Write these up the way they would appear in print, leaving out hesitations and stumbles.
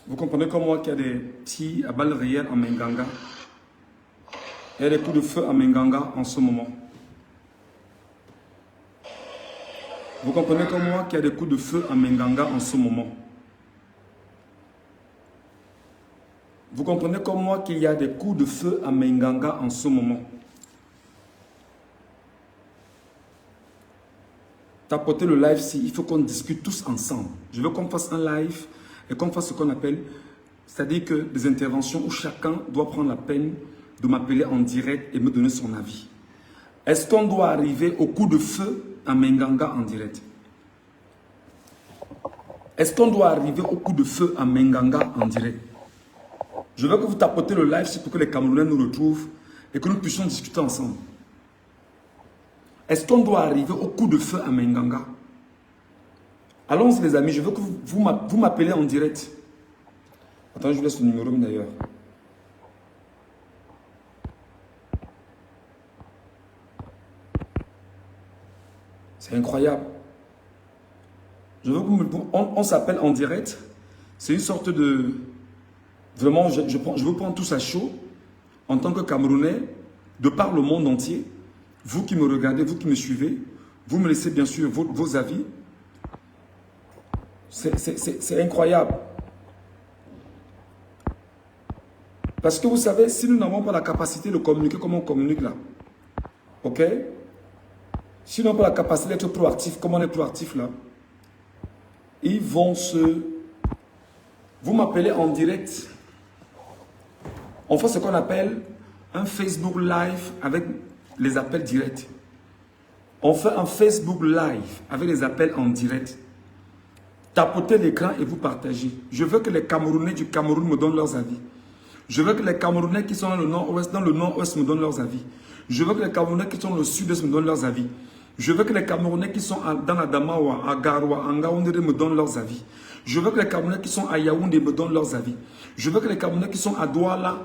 Vous comprenez comme moi qu'il y a des tirs à balles réelles en Menganga. Il y a des coups de feu en Menganga en ce moment. Vous comprenez comme moi qu'il y a des coups de feu en Menganga en ce moment. Vous comprenez comme moi qu'il y a des coups de feu à Menganga en ce moment. Tapotez le live si il faut qu'on discute tous ensemble. Je veux qu'on fasse un live et qu'on fasse ce qu'on appelle, c'est-à-dire que des interventions où chacun doit prendre la peine de m'appeler en direct et me donner son avis. Est-ce qu'on doit arriver au coup de feu à Menganga en direct? Est-ce qu'on doit arriver au coup de feu à Menganga en direct? Je veux que vous tapotez le live pour que les Camerounais nous retrouvent et que nous puissions discuter ensemble. Est-ce qu'on doit arriver au coup de feu à Menganga? Allons-y les amis, je veux que vous m'appelez en direct. Attends, je vous laisse le numéro d'ailleurs. C'est incroyable. Je veux que on s'appelle en direct. C'est une sorte de... Vraiment, je vous prends tous à chaud en tant que Camerounais, de par le monde entier. Vous qui me regardez, vous qui me suivez, vous me laissez bien sûr vos avis. C'est incroyable. Parce que vous savez, si nous n'avons pas la capacité de communiquer comme on communique là, ok? Si nous n'avons pas la capacité d'être proactif comme on est proactif là, ils vont se... Vous m'appelez en direct. On fait ce qu'on appelle un Facebook Live avec les appels directs. On fait un Facebook Live avec les appels en direct. Tapotez l'écran et vous partagez. Je veux que les Camerounais du Cameroun me donnent leurs avis. Je veux que les Camerounais qui sont dans le nord-ouest me donnent leurs avis. Je veux que les Camerounais qui sont dans le sud-est me donnent leurs avis. Je veux que les Camerounais qui sont dans la Damawa, à Garoua, à Ngaoundéré me donnent leurs avis. Je veux que les Camerounais qui sont à Yaoundé me donnent leurs avis. Je veux que les Camerounais qui sont à Douala,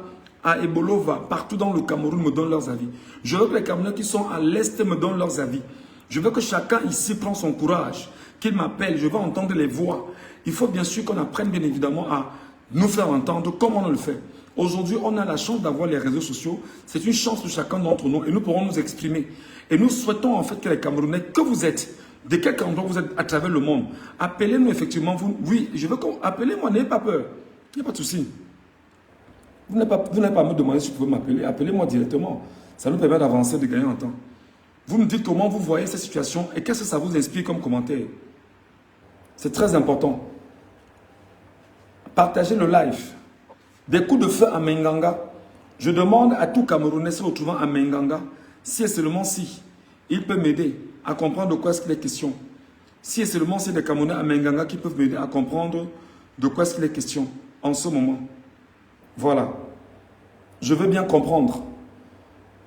à Ebolova, partout dans le Cameroun me donnent leurs avis. Je veux que les Camerounais qui sont à l'est me donnent leurs avis. Je veux que chacun ici prenne son courage, qu'il m'appelle, je veux entendre les voix. Il faut bien sûr qu'on apprenne bien évidemment à nous faire entendre comme on le fait. Aujourd'hui, on a la chance d'avoir les réseaux sociaux. C'est une chance de chacun d'entre nous et nous pourrons nous exprimer. Et nous souhaitons en fait que les Camerounais, que vous êtes, de quel endroit vous êtes à travers le monde, appelez-nous effectivement. Oui, je veux qu'on... Appelez-moi, n'ayez pas peur. Il n'y a pas de souci. Vous n'avez pas à me demander si vous pouvez m'appeler. Appelez-moi directement. Ça nous permet d'avancer, de gagner en temps. Vous me dites comment vous voyez cette situation et qu'est-ce que ça vous inspire comme commentaire. C'est très important. Partagez le live. Des coups de feu à Menganga. Je demande à tout Camerounais se retrouvant à Menganga, si et seulement si, il peut m'aider à comprendre de quoi est-ce qu'il est question. Si et seulement si des Camerounais à Menganga qui peuvent m'aider à comprendre de quoi est-ce qu'il est question en ce moment. Voilà. Je veux bien comprendre.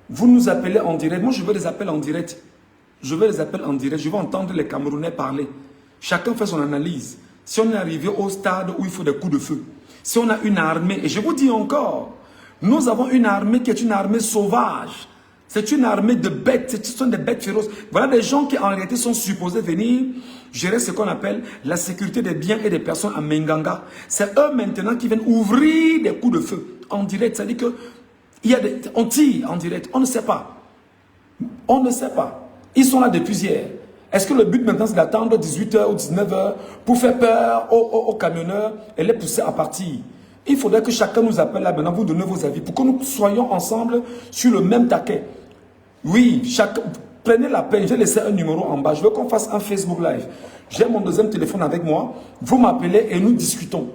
Vous nous appelez en direct. Moi, je veux des appels en direct. Je veux les appels en direct. Je veux entendre les Camerounais parler. Chacun fait son analyse. Si on est arrivé au stade où il faut des coups de feu, si on a une armée, et je vous dis encore, nous avons une armée qui est une armée sauvage. C'est une armée de bêtes, ce sont des bêtes féroces. Voilà des gens qui en réalité sont supposés venir gérer ce qu'on appelle la sécurité des biens et des personnes à Menganga. C'est eux maintenant qui viennent ouvrir des coups de feu en direct. C'est-à-dire que on tire en direct, on ne sait pas. On ne sait pas. Ils sont là depuis hier. Est-ce que le but maintenant c'est d'attendre 18h ou 19h pour faire peur aux camionneurs et les pousser à partir? Il faudrait que chacun nous appelle là maintenant, vous donnez vos avis pour que nous soyons ensemble sur le même taquet. Oui, prenez la peine, j'ai laissé un numéro en bas. Je veux qu'on fasse un Facebook Live. J'ai mon deuxième téléphone avec moi. Vous m'appelez et nous discutons.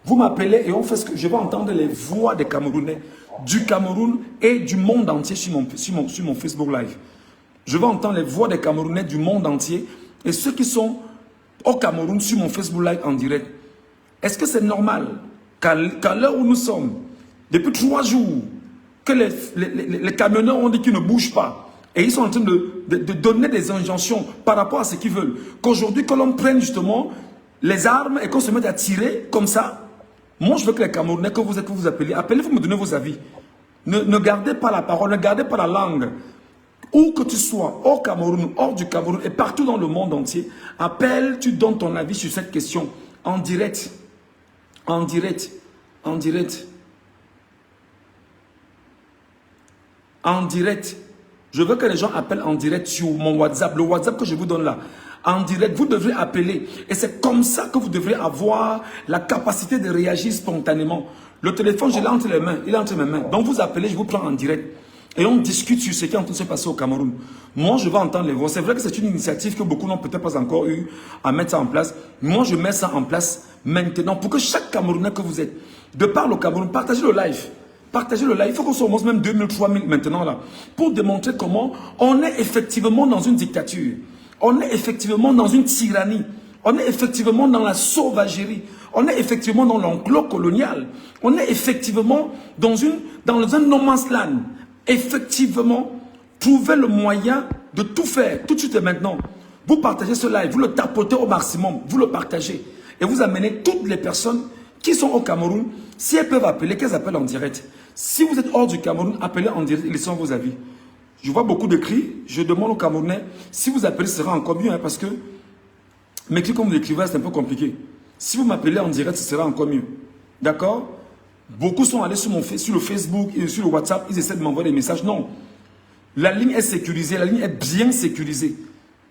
Vous m'appelez et on fait ce que... Je veux entendre les voix des Camerounais, du Cameroun et du monde entier sur mon Facebook Live. Je veux entendre les voix des Camerounais du monde entier et ceux qui sont au Cameroun sur mon Facebook Live en direct. Est-ce que c'est normal qu'à l'heure où nous sommes, depuis 3 jours, que les camionneurs ont dit qu'ils ne bougent pas et ils sont en train de donner des injonctions par rapport à ce qu'ils veulent, qu'aujourd'hui, que l'on prenne justement les armes et qu'on se mette à tirer comme ça? Moi, je veux que les Camerounais, que vous appelez, appelez-vous, me donnez vos avis. Ne gardez pas la parole, ne gardez pas la langue. Où que tu sois, hors Cameroun, hors du Cameroun et partout dans le monde entier, appelle, tu donnes ton avis sur cette question en direct. En direct. En direct. En direct. Je veux que les gens appellent en direct sur mon WhatsApp, le WhatsApp que je vous donne là. En direct, vous devrez appeler. Et c'est comme ça que vous devrez avoir la capacité de réagir spontanément. Le téléphone, je l'ai entre les mains. Il est entre mes mains. Donc vous appelez, je vous prends en direct. Et on discute sur ce qui est en train de se passer au Cameroun. Moi, je vais entendre les voix. C'est vrai que c'est une initiative que beaucoup n'ont peut-être pas encore eu à mettre ça en place. Moi, je mets ça en place maintenant pour que chaque Camerounais que vous êtes, de par le Cameroun, partagez le live. Partagez le live. Il faut qu'on soit au moins même 2000, 3000 maintenant là. Pour démontrer comment on est effectivement dans une dictature. On est effectivement dans une tyrannie. On est effectivement dans la sauvagerie. On est effectivement dans l'enclos colonial. On est effectivement dans un no man's land. Effectivement, trouvez le moyen de tout faire, tout de suite et maintenant. Vous partagez ce live, vous le tapotez au maximum, vous le partagez. Et vous amenez toutes les personnes qui sont au Cameroun, si elles peuvent appeler, qu'elles appellent en direct. Si vous êtes hors du Cameroun, appelez en direct et laissez vos avis. Je vois beaucoup de cris, je demande aux Camerounais, si vous appelez, ce sera encore mieux, hein, parce que mes cris, comme vous l'écrivez, c'est un peu compliqué. Si vous m'appelez en direct, ce sera encore mieux. D'accord? Beaucoup sont allés sur le Facebook et sur le WhatsApp, ils essaient de m'envoyer des messages. Non. La ligne est sécurisée, la ligne est bien sécurisée.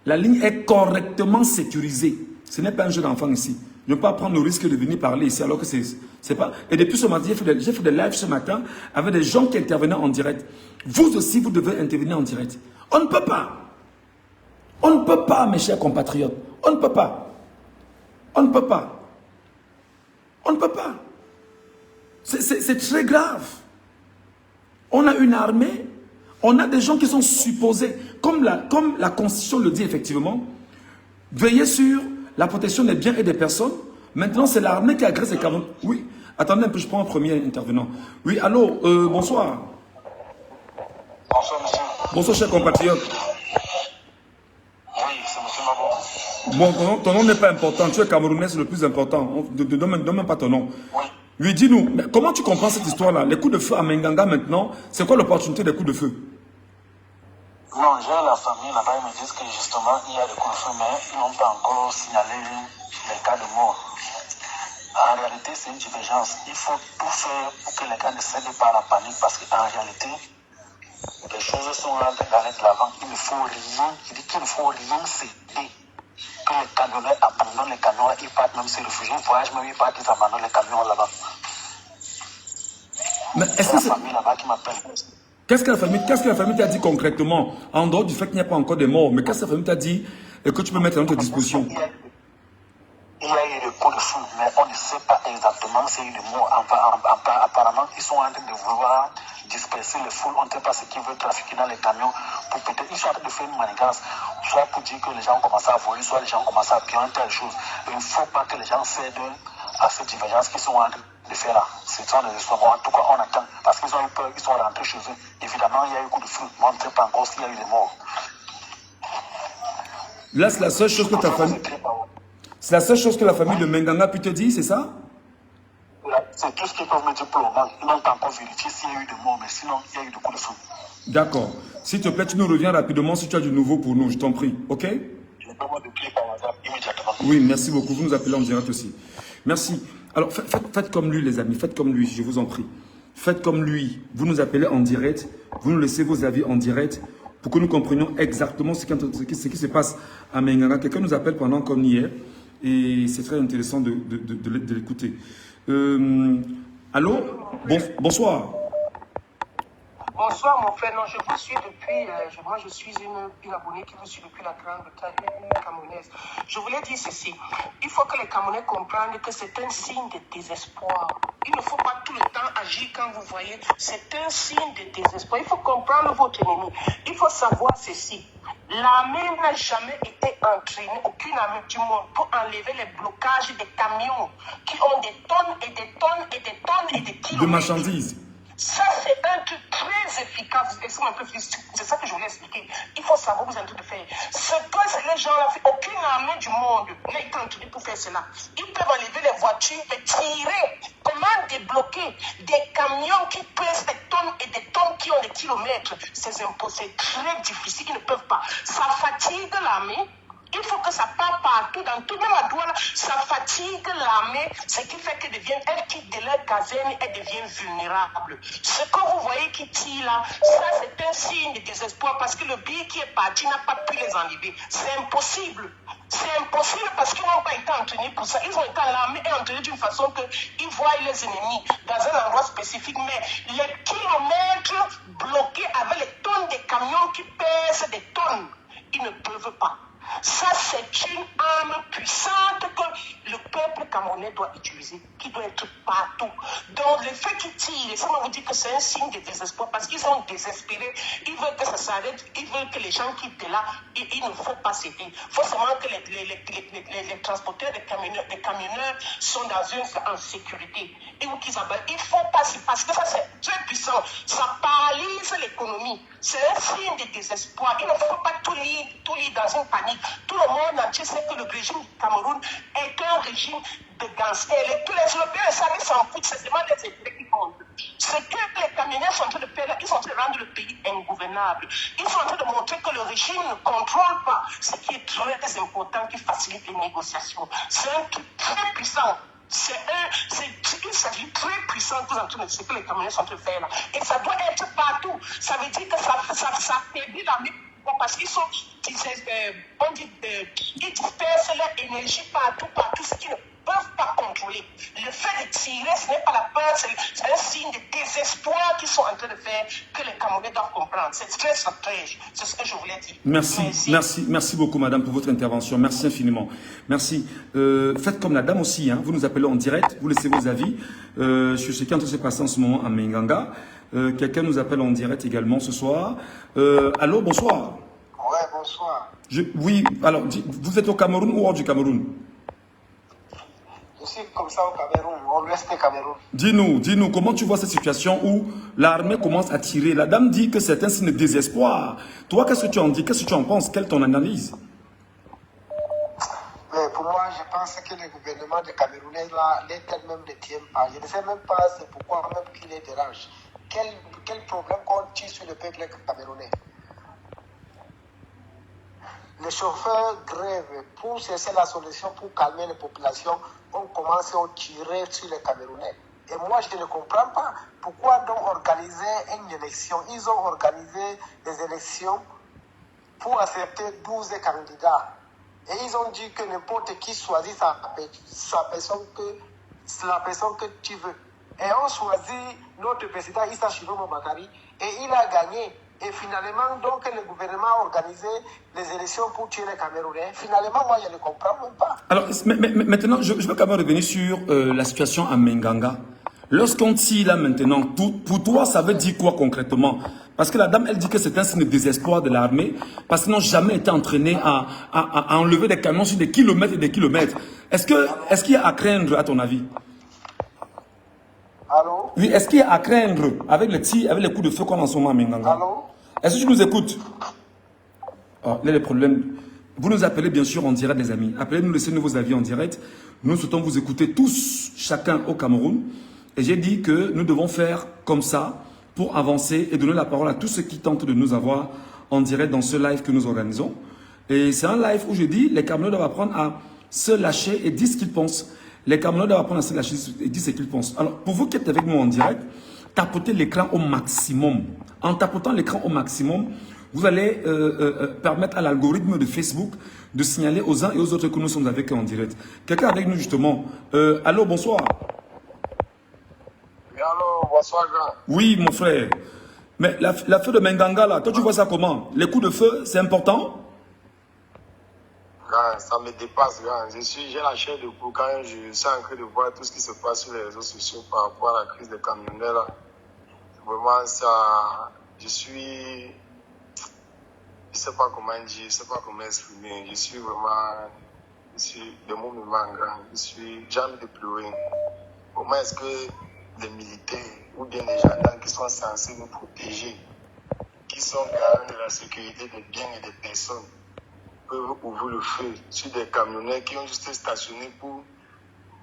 La ligne est correctement sécurisée. Ce n'est pas un jeu d'enfant ici. Ne pas prendre le risque de venir parler ici alors que c'est pas... Et depuis ce matin, j'ai fait des lives ce matin avec des gens qui intervenaient en direct. Vous aussi, vous devez intervenir en direct. On ne peut pas. On ne peut pas, mes chers compatriotes. On ne peut pas. On ne peut pas. On ne peut pas. C'est très grave. On a une armée, on a des gens qui sont supposés, comme la Constitution le dit effectivement, veiller sur la protection des biens et des personnes. Maintenant, c'est l'armée qui agresse les Camerounais. Oui, attendez un peu, je prends un premier intervenant. Oui, allô, bonsoir. Bonsoir, monsieur. Bonsoir, chers compatriotes. Oui, c'est monsieur Mabo. Bon, ton nom n'est pas important, tu es Camerounais, c'est le plus important. Ne donne même pas ton nom. Oui. Oui, dis-nous, comment tu comprends cette histoire-là? Les coups de feu à Menganga maintenant, c'est quoi l'opportunité des coups de feu? Non, j'ai la famille là-bas, ils me disent que justement, il y a des coups de feu, mais ils n'ont pas encore signalé les cas de mort. En réalité, c'est une divergence. Il faut tout faire pour que les gars ne cèdent pas à la panique, parce qu'en réalité, les choses sont là d'aller de l'avant. Il ne faut rien, il dit qu'il ne faut rien céder. Que les camionneurs abandonnent les camions, ils partent même se réfugier, ils voyagent même, ils partent, ils abandonnent les camions là-bas. Mais est-ce que c'est... la famille là-bas qui m'appelle. Qu'est-ce que la famille t'a dit concrètement? En dehors du fait qu'il n'y a pas encore de morts, mais qu'est-ce que la famille t'a dit et que tu peux mettre à notre disposition? Il y a eu des coups de feu, mais on ne sait pas exactement s'il y a eu des morts. Apparemment, ils sont en train de vouloir disperser les foules. On ne sait pas ce qu'ils veulent trafiquer dans les camions. Ils sont en train de faire une manigance, soit pour dire que les gens commencent à voler, soit les gens commencent à piller telle chose. Il ne faut pas que les gens cèdent à cette divergence qu'ils sont en train de faire là. Ce sont des histoires. En tout cas, on attend. Parce qu'ils ont eu peur, ils sont rentrés chez eux. Évidemment, il y a eu coup de feu, mais on ne sait pas encore s'il y a eu des morts. Là, c'est la seule chose que ta famille... C'est la seule chose que la famille de Menganga peut te dire, c'est ça? C'est tout ce qu'ils peuvent me dire pour le moment. Ils n'ont pas encore vérifié s'il y a eu des morts, mais sinon, il y a eu des coups de feu. D'accord. S'il te plaît, tu nous reviens rapidement si tu as du nouveau pour nous, je t'en prie. Ok? Je vais pas me déplier par WhatsApp immédiatement. Oui, merci beaucoup. Vous nous appelez en direct aussi. Merci. Alors, faites comme lui, les amis. Faites comme lui, je vous en prie. Faites comme lui. Vous nous appelez en direct. Vous nous laissez vos avis en direct pour que nous comprenions exactement ce qui se passe à Menganga. Quelqu'un nous appelle pendant comme hier. Et c'est très intéressant de l'écouter. Allô? Bonsoir. Bonsoir mon frère, non, je vous suis depuis, moi je suis une abonnée qui vous suit depuis la Grande-Bretagne camerounaise. Je voulais dire ceci, il faut que les Camerounais comprennent que c'est un signe de désespoir. Il ne faut pas tout le temps agir quand vous voyez, c'est un signe de désespoir. Il faut comprendre votre ennemi. Il faut savoir ceci. L'armée n'a jamais été entraînée, aucune armée du monde, pour enlever les blocages des camions qui ont des tonnes et des tonnes et des tonnes et des kilomètres. De marchandises. Ça, c'est un truc très efficace. C'est ça que je voulais expliquer. Il faut savoir ce que vous êtes en train de faire. Ce que ces gens-là font, aucune armée du monde n'a été entraînée pour faire cela. Ils peuvent enlever les voitures et tirer. Comment débloquer des camions qui pèsent des tonnes et des tonnes qui ont des kilomètres? C'est très difficile. Ils ne peuvent pas. Ça fatigue l'armée. Il faut que ça part partout, dans tout, même à Douala, ça fatigue l'armée, ce qui fait qu'elle quitte de leur caserne, elle devient vulnérable. Ce que vous voyez qui tire là, ça c'est un signe de désespoir parce que le billet qui est parti n'a pas pu les enlever. C'est impossible. C'est impossible parce qu'ils n'ont pas été entraînés pour ça. Ils ont été l'armée est entraînée d'une façon qu'ils voient les ennemis dans un endroit spécifique, mais les kilomètres bloqués avec les tonnes de camions qui pèsent des tonnes, ils ne peuvent pas. Ça, c'est une arme puissante que le peuple camerounais doit utiliser, qui doit être partout. Donc, le fait qu'ils tirent, ça m'a vous dit que c'est un signe de désespoir parce qu'ils sont désespérés. Ils veulent que ça s'arrête, ils veulent que les gens quittent de là. Il ne faut pas céder. Il faut seulement que les transporteurs, les camionneurs sont en sécurité. Et où qu'ils abattent. Il ne faut pas, parce que ça, c'est très puissant. Ça paralyse l'économie. C'est un signe de désespoir. Il ne faut pas tout lire dans une panique. Tout le monde entier sait que le régime du Cameroun est un régime de gangsters. Tous les Européens savent, ils s'en foutent, c'est seulement les intérêts qui comptent. Ce que les camionneurs sont en train de faire là, ils sont en train de rendre le pays ingouvernable. Ils sont en train de montrer que le régime ne contrôle pas ce qui est très important, qui facilite les négociations. C'est un truc très puissant. Il s'agit très puissant de ce que les camionneurs sont en train de faire là. Et ça doit être partout. Ça veut dire que ça affaiblit l'armée. Parce qu'ils sont, ils dispersent leur énergie partout, ce qu'ils ne peuvent pas contrôler. Le fait de tirer, ce n'est pas la peur, c'est un signe de désespoir qu'ils sont en train de faire, que les Camerounais doivent comprendre. C'est très stratège, c'est ce que je voulais dire. Merci beaucoup, madame, pour votre intervention. Merci infiniment. Merci. Faites comme la dame aussi, hein. Vous nous appelez en direct, vous laissez vos avis sur ce qui est en train de se passer en ce moment à Menganga. Quelqu'un nous appelle en direct également ce soir. Allô, bonsoir. Ouais, bonsoir. Oui, alors, vous êtes au Cameroun ou hors du Cameroun? Je suis comme ça au Cameroun, au l'ouest du Cameroun. Dis-nous, comment tu vois cette situation où l'armée commence à tirer? La dame dit que c'est un signe de désespoir. Toi, qu'est-ce que tu en dis? Qu'est-ce que tu en penses? Quelle est ton analyse? Mais pour moi, je pense que le gouvernement de Camerounais, là, l'état même ne tient pas. Je ne sais même pas c'est pourquoi même qu'il les dérange. Quel problème qu'on tire sur le peuple camerounais? Les chauffeurs grèvent pour chercher la solution pour calmer les populations. On commence à tirer sur les Camerounais. Et moi, je ne comprends pas pourquoi donc organiser une élection. Ils ont organisé des élections pour accepter 12 candidats. Et ils ont dit que n'importe qui choisit sa personne que tu veux. Et on choisit notre président Issa Chiroma Bakari et il a gagné. Et finalement, donc, le gouvernement a organisé les élections pour tuer les Camerounais. Finalement, moi, je ne comprends même pas. Alors, maintenant, je veux quand même revenir sur la situation à Menganga. Lorsqu'on tire là maintenant, pour toi, ça veut dire quoi concrètement? Parce que la dame, elle dit que c'est un signe de désespoir de l'armée, parce qu'ils n'ont jamais été entraînés à enlever des camions sur des kilomètres et des kilomètres. Est-ce qu'il y a à craindre, à ton avis? Allô? Oui, est-ce qu'il y a à craindre avec les tirs, avec les coups de feu qu'on a en ce moment à Menganga? Allô? Est-ce que tu nous écoutes? Oh, là, les problèmes. Vous nous appelez bien sûr en direct, les amis. Appelez-nous, laissez-nous vos avis en direct. Nous souhaitons vous écouter tous, chacun au Cameroun. Et j'ai dit que nous devons faire comme ça pour avancer et donner la parole à tous ceux qui tentent de nous avoir en direct dans ce live que nous organisons. Et c'est un live où je dis, les Camerounais doivent apprendre à se lâcher et dire ce qu'ils pensent. Les Camerounais doivent apprendre à se lâcher et dire ce qu'ils pensent. Alors, pour vous qui êtes avec nous en direct, tapotez l'écran au maximum. En tapotant l'écran au maximum, vous allez permettre à l'algorithme de Facebook de signaler aux uns et aux autres que nous sommes avec eux en direct. Quelqu'un avec nous justement. Allô, bonsoir. Oui, allô, bonsoir, grand. Oui, mon frère. Mais la feu de Menganga, là, toi, tu vois ça comment? Les coups de feu, c'est important? Ça me dépasse, grand. J'ai la chair de poule quand je suis en train de voir tout ce qui se passe sur les réseaux sociaux par rapport à la crise des camionneurs, là. Vraiment, ça... Je suis je sais pas comment dire, je sais pas comment exprimer. Je suis vraiment, le mot me manque. J'ai envie de pleurer. Comment est-ce que les militaires ou bien les gendarmes qui sont censés nous protéger, qui sont garants de la sécurité des biens et des personnes, peuvent ouvrir le feu sur des camionneurs qui ont juste stationné pour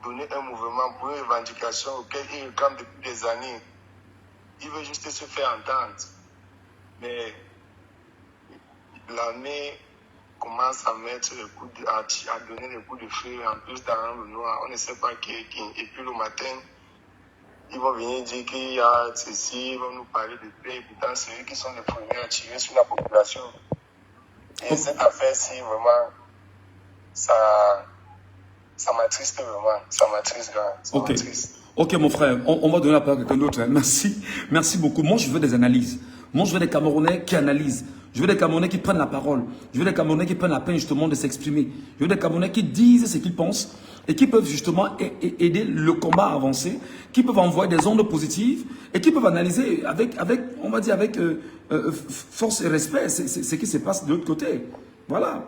donner un mouvement, pour une revendication auquel ils réclament depuis des années. Ils veulent juste se faire entendre. Mais l'armée commence à mettre les coups à donner les coups de feu, en plus dans le noir. On ne sait pas qui est qui. Et puis le matin, ils vont venir dire qu'il y a ceci, ils vont nous parler de paix. Et pourtant, c'est eux qui sont les premiers à tirer sur la population. Et cette affaire-ci, vraiment, ça m'attriste vraiment. Ça m'attriste, grand. Ok. Ok, mon frère, on va donner la parole à quelqu'un d'autre. Hein. Merci. Merci beaucoup. Moi, je veux des analyses. Moi, je veux des Camerounais qui analysent. Je veux des Camerounais qui prennent la parole. Je veux des Camerounais qui prennent la peine justement de s'exprimer. Je veux des Camerounais qui disent ce qu'ils pensent et qui peuvent justement aider le combat à avancer, qui peuvent envoyer des ondes positives et qui peuvent analyser avec on va dire, avec force et respect ce qui se passe de l'autre côté. Voilà.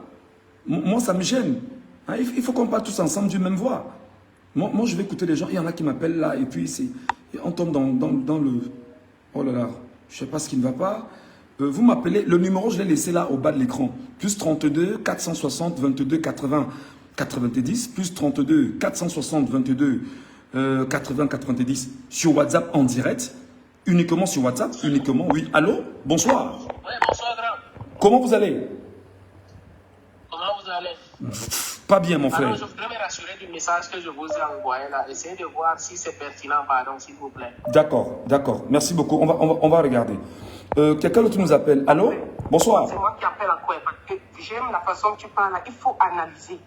Moi, ça me gêne. Hein, il faut qu'on parle tous ensemble d'une même voix. Moi, je vais écouter les gens. Il y en a qui m'appellent là et puis on tombe dans le... Oh là là, je ne sais pas ce qui ne va pas. Vous m'appelez, le numéro, je l'ai laissé là au bas de l'écran. Plus 32 460 22 80 90. Plus 32 460 22 80 90. Sur WhatsApp en direct. Uniquement sur WhatsApp. Uniquement, oui. Allô? Bonsoir. Oui, bonsoir, grand. Comment vous allez? Comment vous allez? Pas bien, mon frère. Alors, je voudrais me rassurer du message que je vous ai envoyé là. Essayez de voir si c'est pertinent, pardon, s'il vous plaît. D'accord, d'accord. Merci beaucoup. On va regarder. Quelqu'un d'autre nous appelle. Allô? Bonsoir. C'est moi qui appelle à quoi? Parce que j'aime la façon dont tu parles là. Il faut analyser.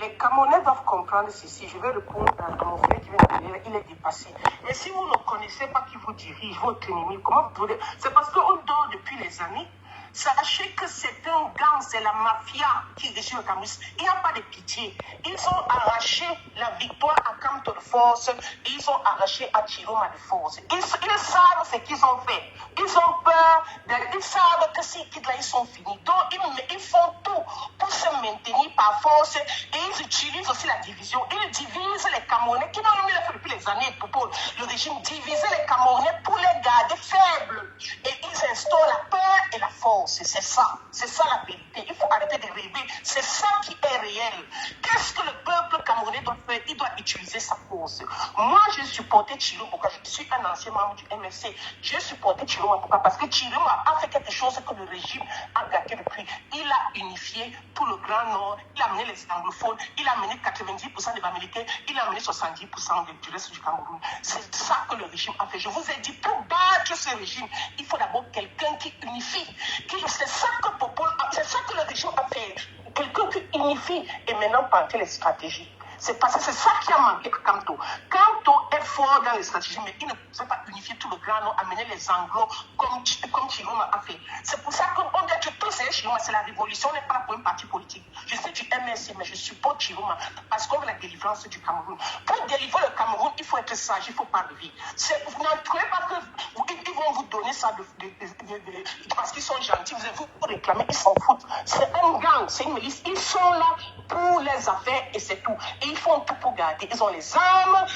Les Camerounais doivent comprendre ceci. Je vais répondre à mon frère qui vient de dire, il est dépassé. Mais si vous ne connaissez pas qui vous dirige, votre ennemi, comment vous pouvez... C'est parce qu'on dort depuis les années. Sachez que c'est un gang, c'est la mafia qui régit le Cameroun. Il n'y a pas de pitié. Ils ont arraché la victoire à Kamto de force et ils ont arraché à Chiroma de force. Ils savent ce qu'ils ont fait. Ils ont peur, ils savent que s'ils quittent là, ils sont finis. Donc ils font tout pour se maintenir par force et ils utilisent aussi la division. Ils divisent les Camerounais qui n'ont jamais fait depuis les années pour le régime. Diviser les Camerounais pour les garder faibles. Et ils instaurent la peur et la force. C'est ça la vérité. Il faut arrêter de rêver. C'est ça qui est réel. Qu'est-ce que le peuple camerounais doit faire? Il doit utiliser sa force. Moi, j'ai supporté Chiroma. Pourquoi? Je suis un ancien membre du MFC. J'ai supporté Chiroma. Pourquoi? Parce que Chiroma a fait quelque chose que le régime a gâté depuis. Il a unifié tout le Grand Nord. Il a amené les anglophones. Il a amené 90% des Américains. Il a amené 70% du reste du Cameroun. C'est ça que le régime a fait. Je vous ai dit, pour battre ce régime, il faut d'abord quelqu'un qui unifie. C'est ça que le régime a fait. Quelqu'un qui unifie et maintenant penser les stratégies. C'est parce que c'est ça qui a manqué à Kamto. Kamto est fort dans les stratégies, mais il ne pouvait pas unifier tout le Grand Nord, amener les Anglos comme Chiroma a fait. C'est pour ça qu'on dit que tout c'est Chiroma, c'est la révolution, n'est pas là pour un parti politique. Je suis du MSC, mais je supporte Chiroma parce qu'on veut la délivrance du Cameroun. Pour délivrer le Cameroun, il faut être sage, il ne faut pas lever. Vous n'entrez pas qu'ils vont vous donner ça parce qu'ils sont gentils, vous réclamez, ils s'en foutent. C'est un gang, c'est une milice. Ils sont là pour les affaires et c'est tout. Et ils font tout pour garder. Ils ont les armes,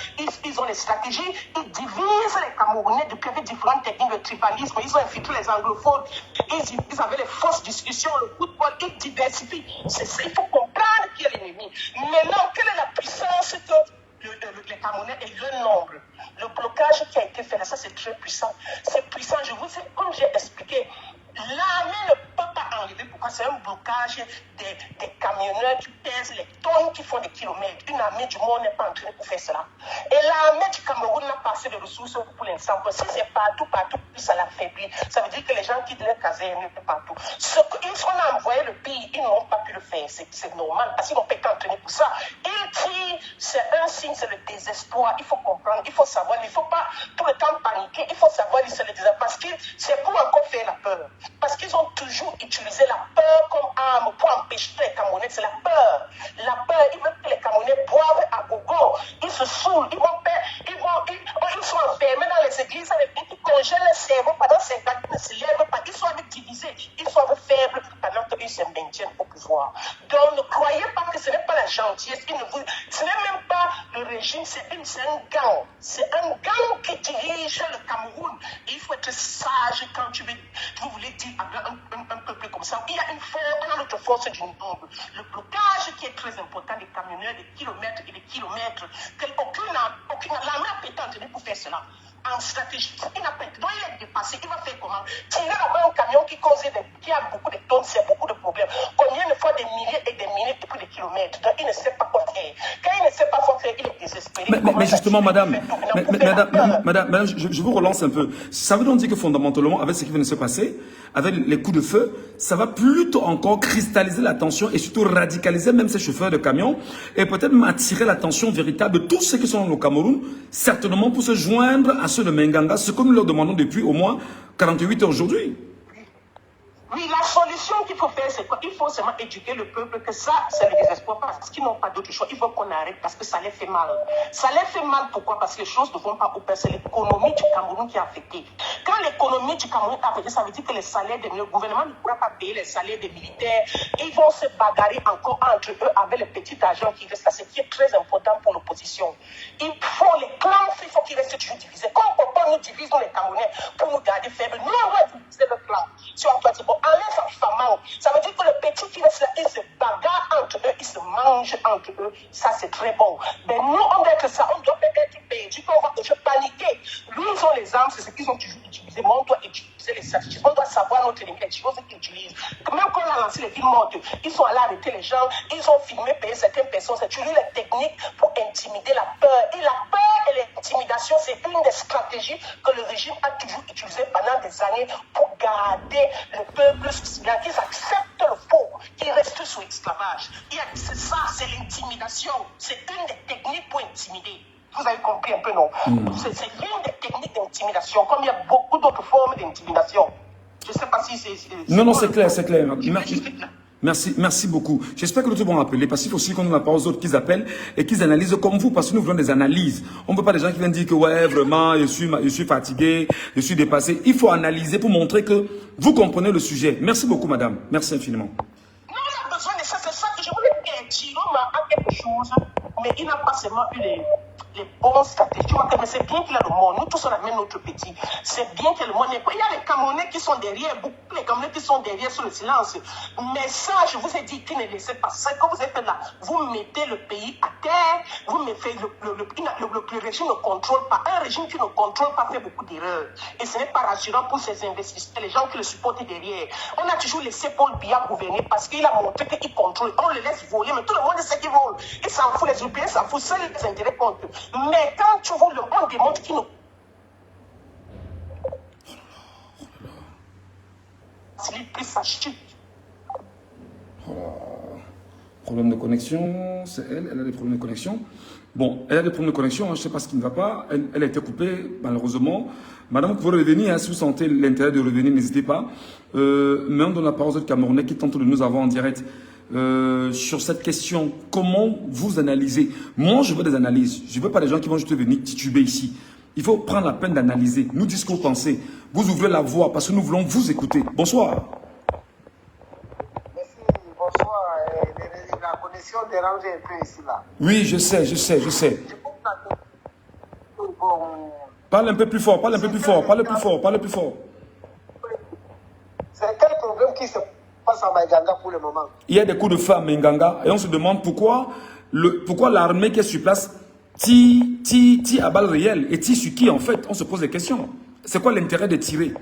ils ont les stratégies, ils divisent les Camerounais depuis avec différentes techniques de tribalisme. Ils ont infiltré les anglophones, ils avaient les fausses discussions, le football, ils diversifient. C'est ça, il faut comprendre qui est l'ennemi. Maintenant, quelle est la puissance que les Camerounais et le nombre? Le blocage qui a été fait là, ça c'est très puissant. C'est puissant, je vous ai, comme j'ai expliqué, l'armée ne peut pas enlever. Pourquoi? C'est un blocage des camionneurs qui pèsent les tonnes qui font des kilomètres. Une armée du monde n'est pas entraînée pour faire cela. Et l'armée du Cameroun n'a pas assez de ressources pour l'instant. Si c'est partout, puis ça l'affaiblit. Ça veut dire que les gens quittent leur caserne partout. Ils sont envoyés le pays, ils n'ont pas pu le faire. C'est normal, parce qu'ils n'ont pas été entraînés pour ça. Ils tirent, c'est un signe, c'est le désespoir. Il faut comprendre, il faut savoir. Il ne faut pas tout le temps paniquer. Il faut savoir que c'est le désespoir. Parce que c'est pour encore faire la peur. Parce qu'ils ont toujours utilisé la peur comme arme pour empêcher les Camerounais. C'est la peur. La peur, ils veulent que les Camerounais boivent à gogo. Ils se saoulent. Ils sont enfermés dans les églises avec ils congèlent le cerveau pendant 5 ans. Ils ne se lèvent pas. Ils sont avec divisés. Ils sont avec faibles pendant se maintiennent au pouvoir. Donc ne croyez pas que ce n'est pas la gentillesse, ce n'est même pas le régime, c'est un gang. C'est un gang qui dirige le Cameroun. Et il faut être sage quand vous voulez dire un peuple comme ça. Il y a une autre force du nombre. Le blocage qui est très important des camionneurs, des kilomètres et des kilomètres. L'armée n'a pas été entraînée pour faire cela. En stratégie, il n'a pas été. Donc il est dépassé. Il va faire comment? Tirer là-bas un camion qui a beaucoup de tonnes, c'est beaucoup de problèmes. Combien de fois des milliers et des milliers et puis des kilomètres. Donc il ne sait pas quoi faire. Quand il ne sait pas quoi faire, il est désespéré. Mais justement, madame, je vous relance un peu. Ça veut donc dire que fondamentalement, avec ce qui vient de se passer, avec les coups de feu, ça va plutôt encore cristalliser l'attention et surtout radicaliser même ces chauffeurs de camions et peut-être même attirer l'attention véritable de tous ceux qui sont au Cameroun, certainement pour se joindre à ceux de Menganga, ce que nous leur demandons depuis au moins 48 heures aujourd'hui. Oui, la solution qu'il faut faire, c'est quoi? Il faut seulement éduquer le peuple que ça, c'est le désespoir parce qu'ils n'ont pas d'autre choix. Il faut qu'on arrête parce que ça les fait mal. Ça les fait mal, pourquoi? Parce que les choses ne vont pas au père. C'est l'économie du Cameroun qui est affectée. Quand l'économie du Cameroun est affectée, ça veut dire que les salaires le gouvernement ne pourra pas payer les salaires des militaires. Ils vont se bagarrer encore entre eux avec le petit argent qui reste là, ce qui est très important pour l'opposition. Il faut les clans, il faut qu'ils restent toujours divisés. Comme pourquoi nous divisons les Camerounais pour nous garder faibles? Nous, on va diviser le clan. Si on va dire, bon, enlève sa femme, ça veut dire que le petit qui reste là, ils se bagarrent entre eux, ils se mangent entre eux. Ça, c'est très bon. Mais nous, on doit être ça, on doit être perdu, on va paniquer. Lui, ils ont les armes, c'est ce qu'ils ont toujours utilisé. Mais on doit utiliser les stratégies. On doit savoir notre ennemi, les choses qu'ils utilisent. Même quand on a lancé les films mortes, ils sont allés arrêter les gens, ils ont filmé, payé certaines personnes. C'est toujours les techniques pour intimider la peur. Et la peur et l'intimidation, c'est une des stratégies que le régime a toujours utilisées pendant des années pour garder le peuple sous silence, qu'ils acceptent le faux, qu'ils restent sous esclavage. C'est ça, c'est l'intimidation. C'est une des techniques pour intimider. Vous avez compris un peu, non? C'est une des techniques d'intimidation, comme il y a beaucoup d'autres formes d'intimidation. Je ne sais pas si c'est... Non, c'est clair, c'est clair. Merci beaucoup. J'espère que nous vont appeler parce qu'il faut aussi qu'on ait la parole aux autres qu'ils appellent et qu'ils analysent comme vous parce que nous voulons des analyses. On ne veut pas des gens qui viennent dire que ouais, vraiment, je suis fatigué, je suis dépassé. Il faut analyser pour montrer que vous comprenez le sujet. Merci beaucoup, madame. Merci infiniment. Non, il a besoin de ça. C'est ça que je voulais dire. Thilo a quelque chose, mais il n'a pas seulement eu les bons stratégies. Tu vois, mais c'est bien qu'il a le monde. Nous tous, on a même notre petit. C'est bien que le monde n'est pas. Il y a les Camerounais qui sont derrière, beaucoup les Camerounais qui sont derrière sur le silence. Mais ça, je vous ai dit qu'ils ne laissez pas ça. Quand vous êtes là, vous mettez le pays à terre, vous mettez le régime ne contrôle pas. Un régime qui ne contrôle pas fait beaucoup d'erreurs. Et ce n'est pas rassurant pour ces investisseurs, les gens qui le supportent derrière. On a toujours laissé Paul Biya gouverner parce qu'il a montré qu'il contrôle. On le laisse voler, mais tout le monde sait qu'il vole. Il s'en fout, les Européens s'en foutent, seuls les intérêts comptent. Mais quand tu voles, on démontre qu'il ne... C'est plus sa chute. Problème de connexion, c'est elle a des problèmes de connexion. Bon, elle a des problèmes de connexion, je ne sais pas ce qui ne va pas. Elle a été coupée, malheureusement. Madame, vous pouvez revenir, si vous sentez l'intérêt de revenir, n'hésitez pas. Mais on donne la parole aux autres Camerounais qui tentent de nous avoir en direct. Sur cette question, comment vous analysez? Moi, je veux des analyses. Je ne veux pas des gens qui vont juste venir tituber ici. Il faut prendre la peine d'analyser. Nous dire ce que vous pensez. Vous ouvrez la voix parce que nous voulons vous écouter. Bonsoir. Merci, bonsoir. La connexion dérange un peu ici, là. Oui, je sais. Parle un peu plus fort, parle plus fort. C'est quel problème qui se passe à Menganga pour le moment? Il y a des coups de feu à Menganga et on se demande pourquoi l'armée qui est sur place tire à balles réelles et tire sur qui en fait? On se pose des questions. C'est quoi l'intérêt de tirer?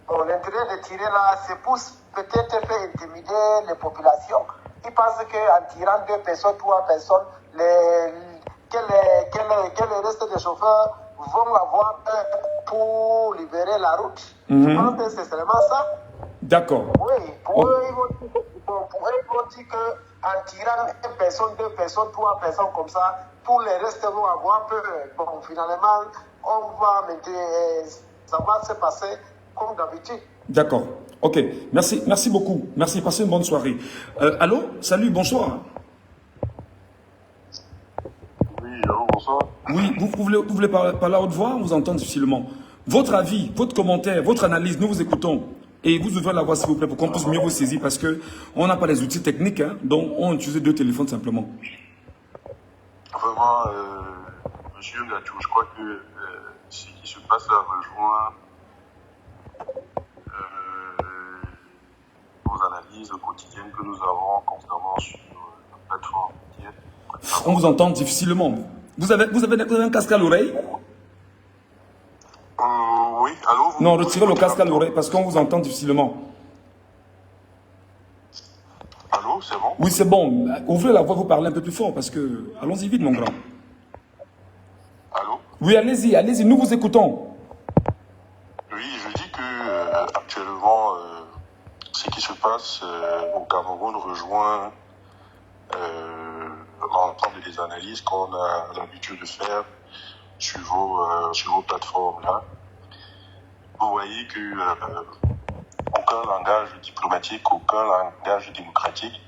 Bon, l'intérêt de tirer là, c'est pour peut-être faire intimider les populations. Ils pensent qu'en tirant 2 personnes, 3 personnes, que le reste des chauffeurs vont avoir peur pour libérer la route. Je pense que c'est seulement ça. D'accord. Oui, pour eux, ils vont dire qu'en tirant 1 personne, 2 personnes, 3 personnes comme ça, tous les restes vont avoir peur. Bon, finalement, ça va se passer comme d'habitude. D'accord. Ok. Merci beaucoup. Merci. Passez une bonne soirée. Allô? Salut, bonsoir. Oui, allô, bonsoir. Oui, vous voulez parler à haute voix? On vous entend difficilement. Votre avis, votre commentaire, votre analyse, nous vous écoutons. Et vous ouvrez la voie, s'il vous plaît, pour qu'on puisse mieux vous saisir, parce qu'on n'a pas les outils techniques, hein, donc on utilise 2 téléphones simplement. Vraiment, monsieur Ngatou, je crois que ce qui se passe là rejoint nos analyses quotidiennes que nous avons constamment sur la plateforme. On vous entend difficilement. Vous avez un casque à l'oreille? Oui, allô? Non, retirez le casque à l'oreille parce qu'on vous entend difficilement. Allô, c'est bon? Oui, c'est bon. Ouvrez la voix, vous parlez un peu plus fort parce que... Allons-y vite, mon grand. Allô? Oui, allez-y, allez-y, nous vous écoutons. Oui, je dis que actuellement, ce qui se passe au Cameroun rejoint l'ensemble des analyses qu'on a l'habitude de faire sur vos plateformes-là. Vous voyez que aucun langage diplomatique, aucun langage démocratique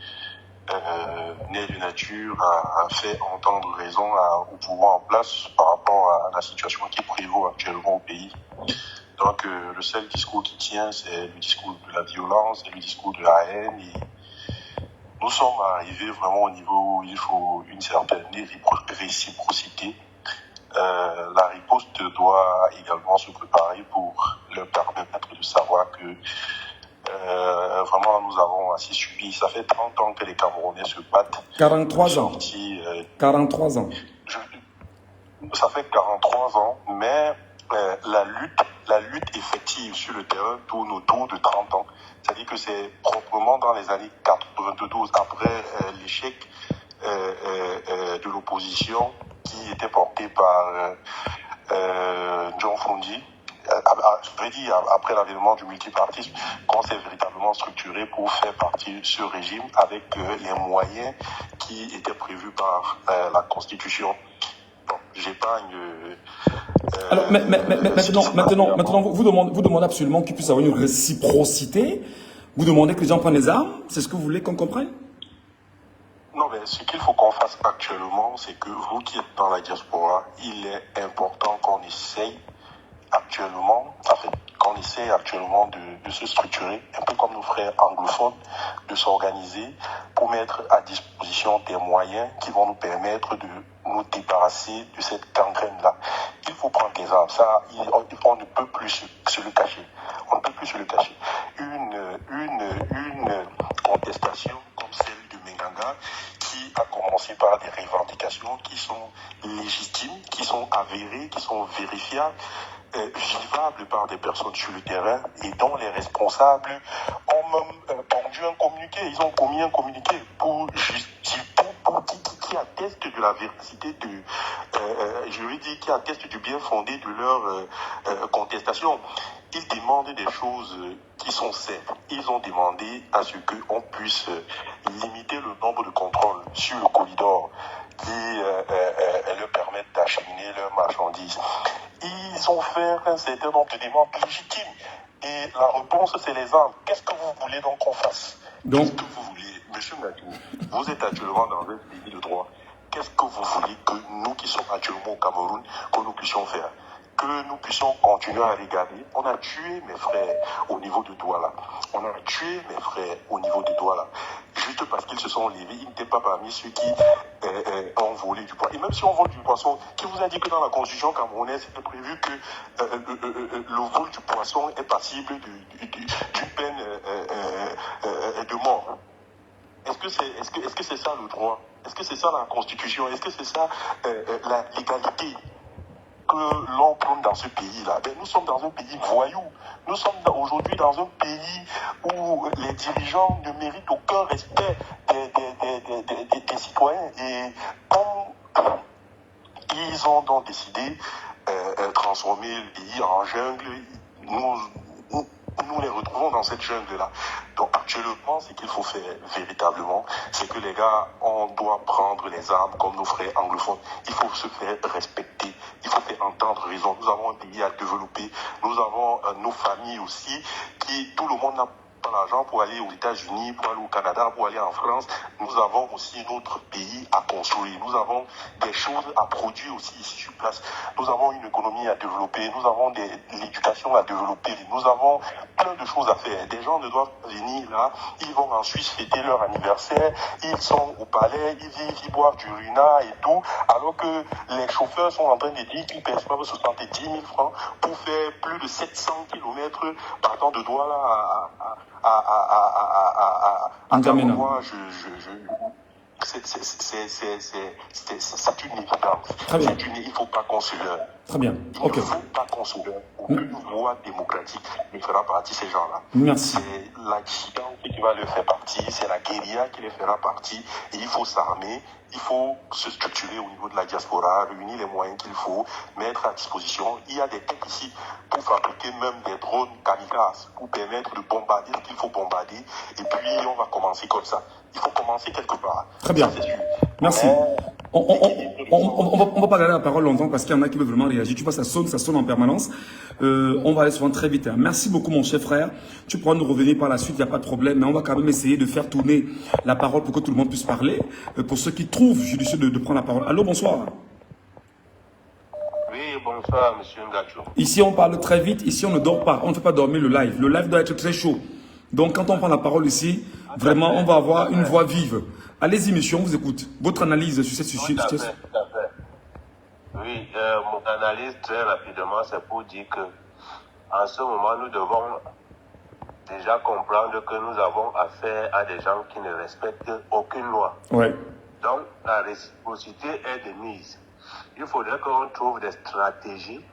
n'est de nature à faire entendre raison au pouvoir en place par rapport à la situation qui prévaut actuellement au pays. Donc le seul discours qui tient, c'est le discours de la violence, c'est le discours de la haine. Et nous sommes arrivés vraiment au niveau où il faut une certaine réciprocité. La riposte doit également se préparer pour leur permettre de savoir que vraiment nous avons assez subi. Ça fait 30 ans que les Camerounais se battent. 43 ans. 43 ans. Ça fait 43 ans, mais la lutte effective sur le terrain tourne autour de 30 ans. C'est-à-dire que c'est proprement dans les années 92, après l'échec de l'opposition qui était portée par John Fundi. Je vais dire, après l'avènement du multipartisme, qu'on s'est véritablement structuré pour faire partie de ce régime avec les moyens qui étaient prévus par la Constitution. Bon, j'épargne. Alors, maintenant, vous demandez absolument qu'il puisse avoir une réciprocité. Vous demandez que les gens prennent les armes. C'est ce que vous voulez qu'on comprenne? Non, mais ce qu'il faut qu'on fasse actuellement, c'est que vous qui êtes dans la diaspora, il est important qu'on essaye actuellement, de se structurer, un peu comme nos frères anglophones, de s'organiser pour mettre à disposition des moyens qui vont nous permettre de nous débarrasser de cette gangrène-là. Il faut prendre des armes. Ça, on ne peut plus se le cacher. On ne peut plus se le cacher. Une contestation comme celle de Menganga, qui a commencé par des revendications qui sont légitimes, qui sont avérées, qui sont vérifiables, vivables par des personnes sur le terrain, et dont les responsables ont même pondu un communiqué. Ils ont commis un communiqué qui atteste de la véracité qui atteste du bien fondé de leur contestation. Ils demandent des choses qui sont simples. Ils ont demandé à ce qu'on puisse limiter le nombre de contrôles sur le corridor qui leur permettent d'acheminer leurs marchandises. Ils ont fait un certain nombre de demandes légitimes. Et la réponse, c'est les armes. Qu'est-ce que vous voulez donc qu'on fasse? Qu'est-ce que vous voulez? Monsieur Ngatou, vous êtes actuellement dans un pays de droit. Qu'est-ce que vous voulez que nous qui sommes actuellement au Cameroun, que nous puissions faire? Que nous puissions continuer à regarder. On a tué mes frères au niveau de Douala. On a tué mes frères au niveau de Douala. Juste parce qu'ils se sont levés, ils n'étaient pas parmi ceux qui ont volé du poisson. Et même si on vole du poisson, qui vous a dit que dans la constitution camerounaise, il est prévu que le vol du poisson est passible d'une peine de mort? Est-ce que c'est ça le droit? Est-ce que c'est ça la constitution? Est-ce que c'est ça la légalité que l'on prend dans ce pays-là? Nous sommes dans un pays voyou. Nous sommes aujourd'hui dans un pays où les dirigeants ne méritent aucun respect des citoyens. Et comme ils ont donc décidé de transformer le pays en jungle, nous les retrouvons dans cette jungle-là. Donc actuellement, ce qu'il faut faire véritablement, c'est que les gars, on doit prendre les armes comme nos frères anglophones. Il faut se faire respecter, il faut faire entendre raison. Nous avons un pays à développer, nous avons nos familles aussi, tout le monde n'a pas l'argent pour aller aux États-Unis, pour aller au Canada, pour aller en France. Nous avons aussi notre pays à construire. Nous avons des choses à produire aussi ici sur place. Nous avons une économie à développer. Nous avons de l'éducation à développer. Nous avons plein de choses à faire. Des gens ne doivent pas venir là. Ils vont en Suisse fêter leur anniversaire. Ils sont au palais. Ils vivent, ils boivent du runa et tout. Alors que les chauffeurs sont en train de dire qu'ils perçoivent 70 000 francs pour faire plus de 700 km partant de Douala à N'Djamena. C'est une évidence. Très bien. Il ne faut pas qu'on se leurre. Très bien. Il Ok. ne faut pas qu'on se leurre. Aucune voie démocratique ne fera partie de ces gens-là. Merci. C'est la dissidence qui va leur faire partie, c'est la guérilla qui les fera partie. Et il faut s'armer, il faut se structurer au niveau de la diaspora, réunir les moyens qu'il faut, mettre à disposition. Il y a des têtes ici pour fabriquer même des drones kamikazes, pour permettre de bombarder ce qu'il faut bombarder. Et puis on va commencer comme ça. Il faut commencer quelque part. Très bien. Ça, c'est sûr. Merci. On va pas garder la parole longtemps parce qu'il y en a qui veulent vraiment réagir. Tu vois, ça sonne en permanence. On va aller souvent très vite. Hein. Merci beaucoup, mon cher frère. Tu pourras nous revenir par la suite, il n'y a pas de problème. Mais on va quand même essayer de faire tourner la parole pour que tout le monde puisse parler. Pour ceux qui trouvent judicieux de prendre la parole. Allô, bonsoir. Oui, bonsoir, monsieur Ngacho. Ici, on parle très vite. Ici, on ne dort pas. On ne fait pas dormir le live. Le live doit être très chaud. Donc, quand on prend la parole ici, vraiment, on va avoir une voix vive. Allez-y, monsieur, on vous écoute. Votre analyse sur cette situation. Tout à fait. Oui, mon analyse très rapidement, c'est pour dire que en ce moment, nous devons déjà comprendre que nous avons affaire à des gens qui ne respectent aucune loi. Ouais. Donc, la réciprocité est de mise. Il faudrait qu'on trouve des stratégies.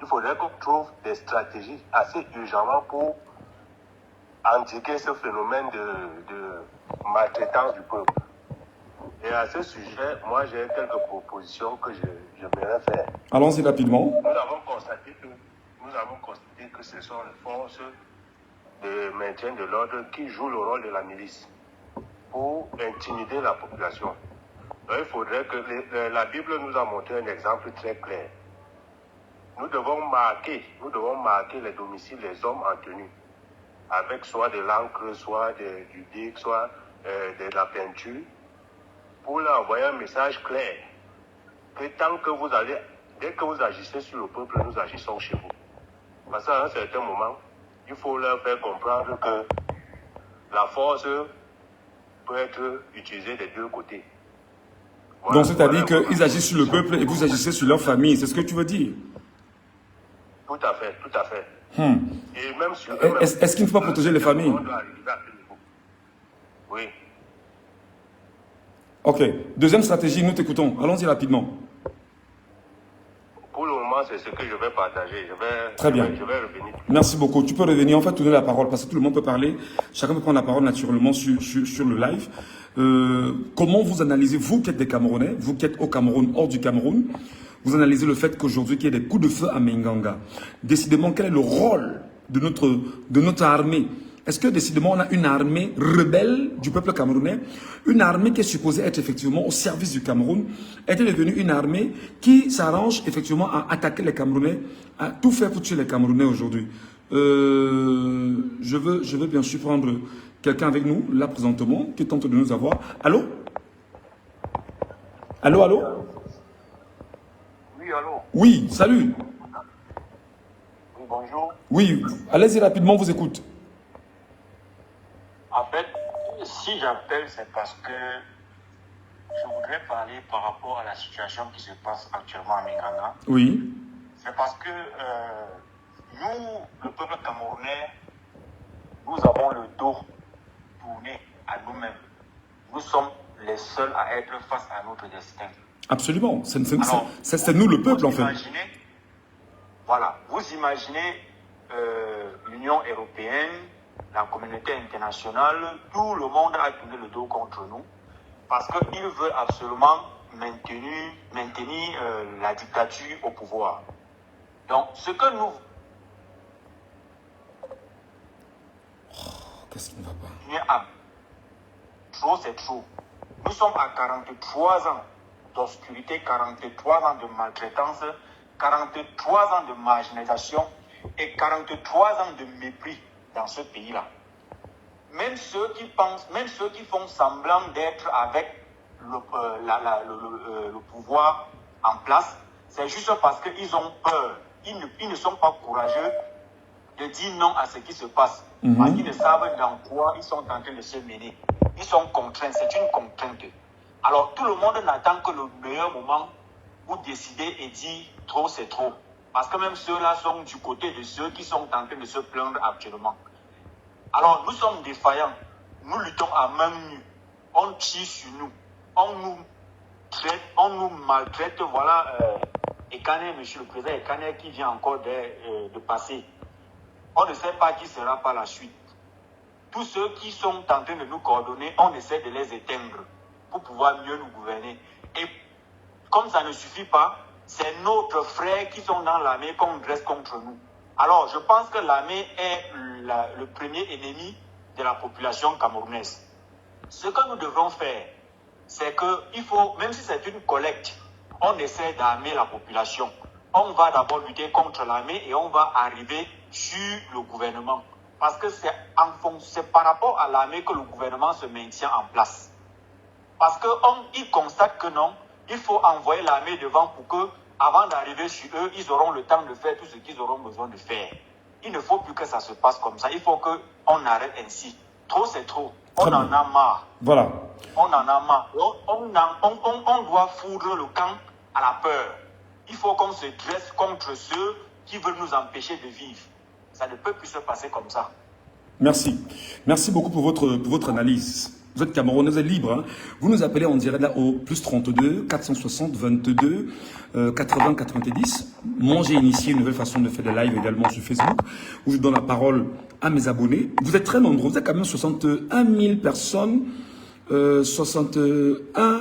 Il faudrait qu'on trouve des stratégies assez urgemment pour endiguer ce phénomène de maltraitance du peuple. Et à ce sujet, moi j'ai quelques propositions que j'aimerais faire. Allons-y rapidement. Nous avons constaté que ce sont les forces de maintien de l'ordre qui jouent le rôle de la milice pour intimider la population. Donc, il faudrait que la Bible nous a montré un exemple très clair. Nous devons marquer les domiciles des hommes en tenue, avec soit de l'encre, soit du bic, soit de la peinture, pour leur envoyer un message clair que dès que vous agissez sur le peuple, nous agissons chez vous. Parce qu'à un certain moment, il faut leur faire comprendre que la force peut être utilisée des deux côtés. Voilà, Donc, c'est-à-dire qu'ils agissent sur le peuple et vous agissez sur leur famille. C'est ce que tu veux dire? Tout à fait, tout à fait. Et même sur Est-ce qu'il ne faut pas protéger les familles? Oui. Ok. Deuxième stratégie, nous t'écoutons. Allons-y rapidement. Pour le moment, c'est ce que je vais partager. Très bien. Je vais revenir. Merci beaucoup. Tu peux revenir, en fait, tourner la parole parce que tout le monde peut parler. Chacun peut prendre la parole naturellement sur le live. Comment vous analysez, vous qui êtes des Camerounais, vous qui êtes au Cameroun, hors du Cameroun, vous analysez le fait qu'aujourd'hui, qu'il y ait des coups de feu à Minganga. Décidément, quel est le rôle de notre armée? Est-ce que décidément on a une armée rebelle du peuple camerounais, une armée qui est supposée être effectivement au service du Cameroun, est devenue une armée qui s'arrange effectivement à attaquer les Camerounais, à tout faire pour tuer les Camerounais aujourd'hui? Je veux bien sûr prendre quelqu'un avec nous, là présentement, qui tente de nous avoir. Allô? Allô, allô? Oui, allô? Oui, salut. Oui, bonjour. Oui, allez-y rapidement, on vous écoute. En fait, si j'appelle, c'est parce que je voudrais parler par rapport à la situation qui se passe actuellement à Minganga. Oui. C'est parce que nous, le peuple camerounais, nous avons le dos tourné à nous-mêmes. Nous sommes les seuls à être face à notre destin. Absolument. C'est nous le peuple, en fait. Voilà. Vous imaginez l'Union européenne, la communauté internationale, tout le monde a tourné le dos contre nous parce qu'ils veulent absolument maintenir la dictature au pouvoir. Donc, ce que nous... Qu'est-ce qui ne va pas? Trop, c'est trop. Nous sommes à 43 ans d'obscurité, 43 ans de maltraitance, 43 ans de marginalisation et 43 ans de mépris dans ce pays-là. même ceux qui font semblant d'être avec le pouvoir en place, c'est juste parce qu'ils ont peur. Ils ne sont pas courageux de dire non à ce qui se passe. Parce qu'ils ne savent dans quoi ils sont en train de se mener. Ils sont contraints, c'est une contrainte. Alors tout le monde n'attend que le meilleur moment pour décider et dire trop c'est trop. Parce que même ceux-là sont du côté de ceux qui sont en train de se plaindre actuellement. Alors nous sommes défaillants. Nous luttons à main nue. On tire sur nous. On nous maltraite. Voilà, Ekane, monsieur le président Ekane qui vient encore de passer. On ne sait pas qui sera par la suite. Tous ceux qui sont en train de nous coordonner, on essaie de les éteindre pour pouvoir mieux nous gouverner. Et comme ça ne suffit pas, c'est nos frères qui sont dans l'armée qu'on dresse contre nous. Alors, je pense que l'armée est le premier ennemi de la population camerounaise. Ce que nous devons faire, c'est qu'il faut, même si c'est une collecte, on essaie d'armer la population. On va d'abord lutter contre l'armée et on va arriver sur le gouvernement. Parce que c'est par rapport à l'armée que le gouvernement se maintient en place. Parce qu'ils constatent que non, il faut envoyer l'armée devant pour que, avant d'arriver sur eux, ils auront le temps de faire tout ce qu'ils auront besoin de faire. Il ne faut plus que ça se passe comme ça. Il faut qu'on arrête ainsi. Trop, c'est trop. On en a marre. Voilà. On en a marre. On doit foudre le camp à la peur. Il faut qu'on se dresse contre ceux qui veulent nous empêcher de vivre. Ça ne peut plus se passer comme ça. Merci. Merci beaucoup pour votre analyse. Vous êtes Camerounais, vous êtes libre. Hein? Vous nous appelez en direct là au plus 32 460 22 80 90. Moi, j'ai initié une nouvelle façon de faire des lives également sur Facebook où je donne la parole à mes abonnés. Vous êtes très nombreux. Vous êtes quand même 61 000 personnes. 61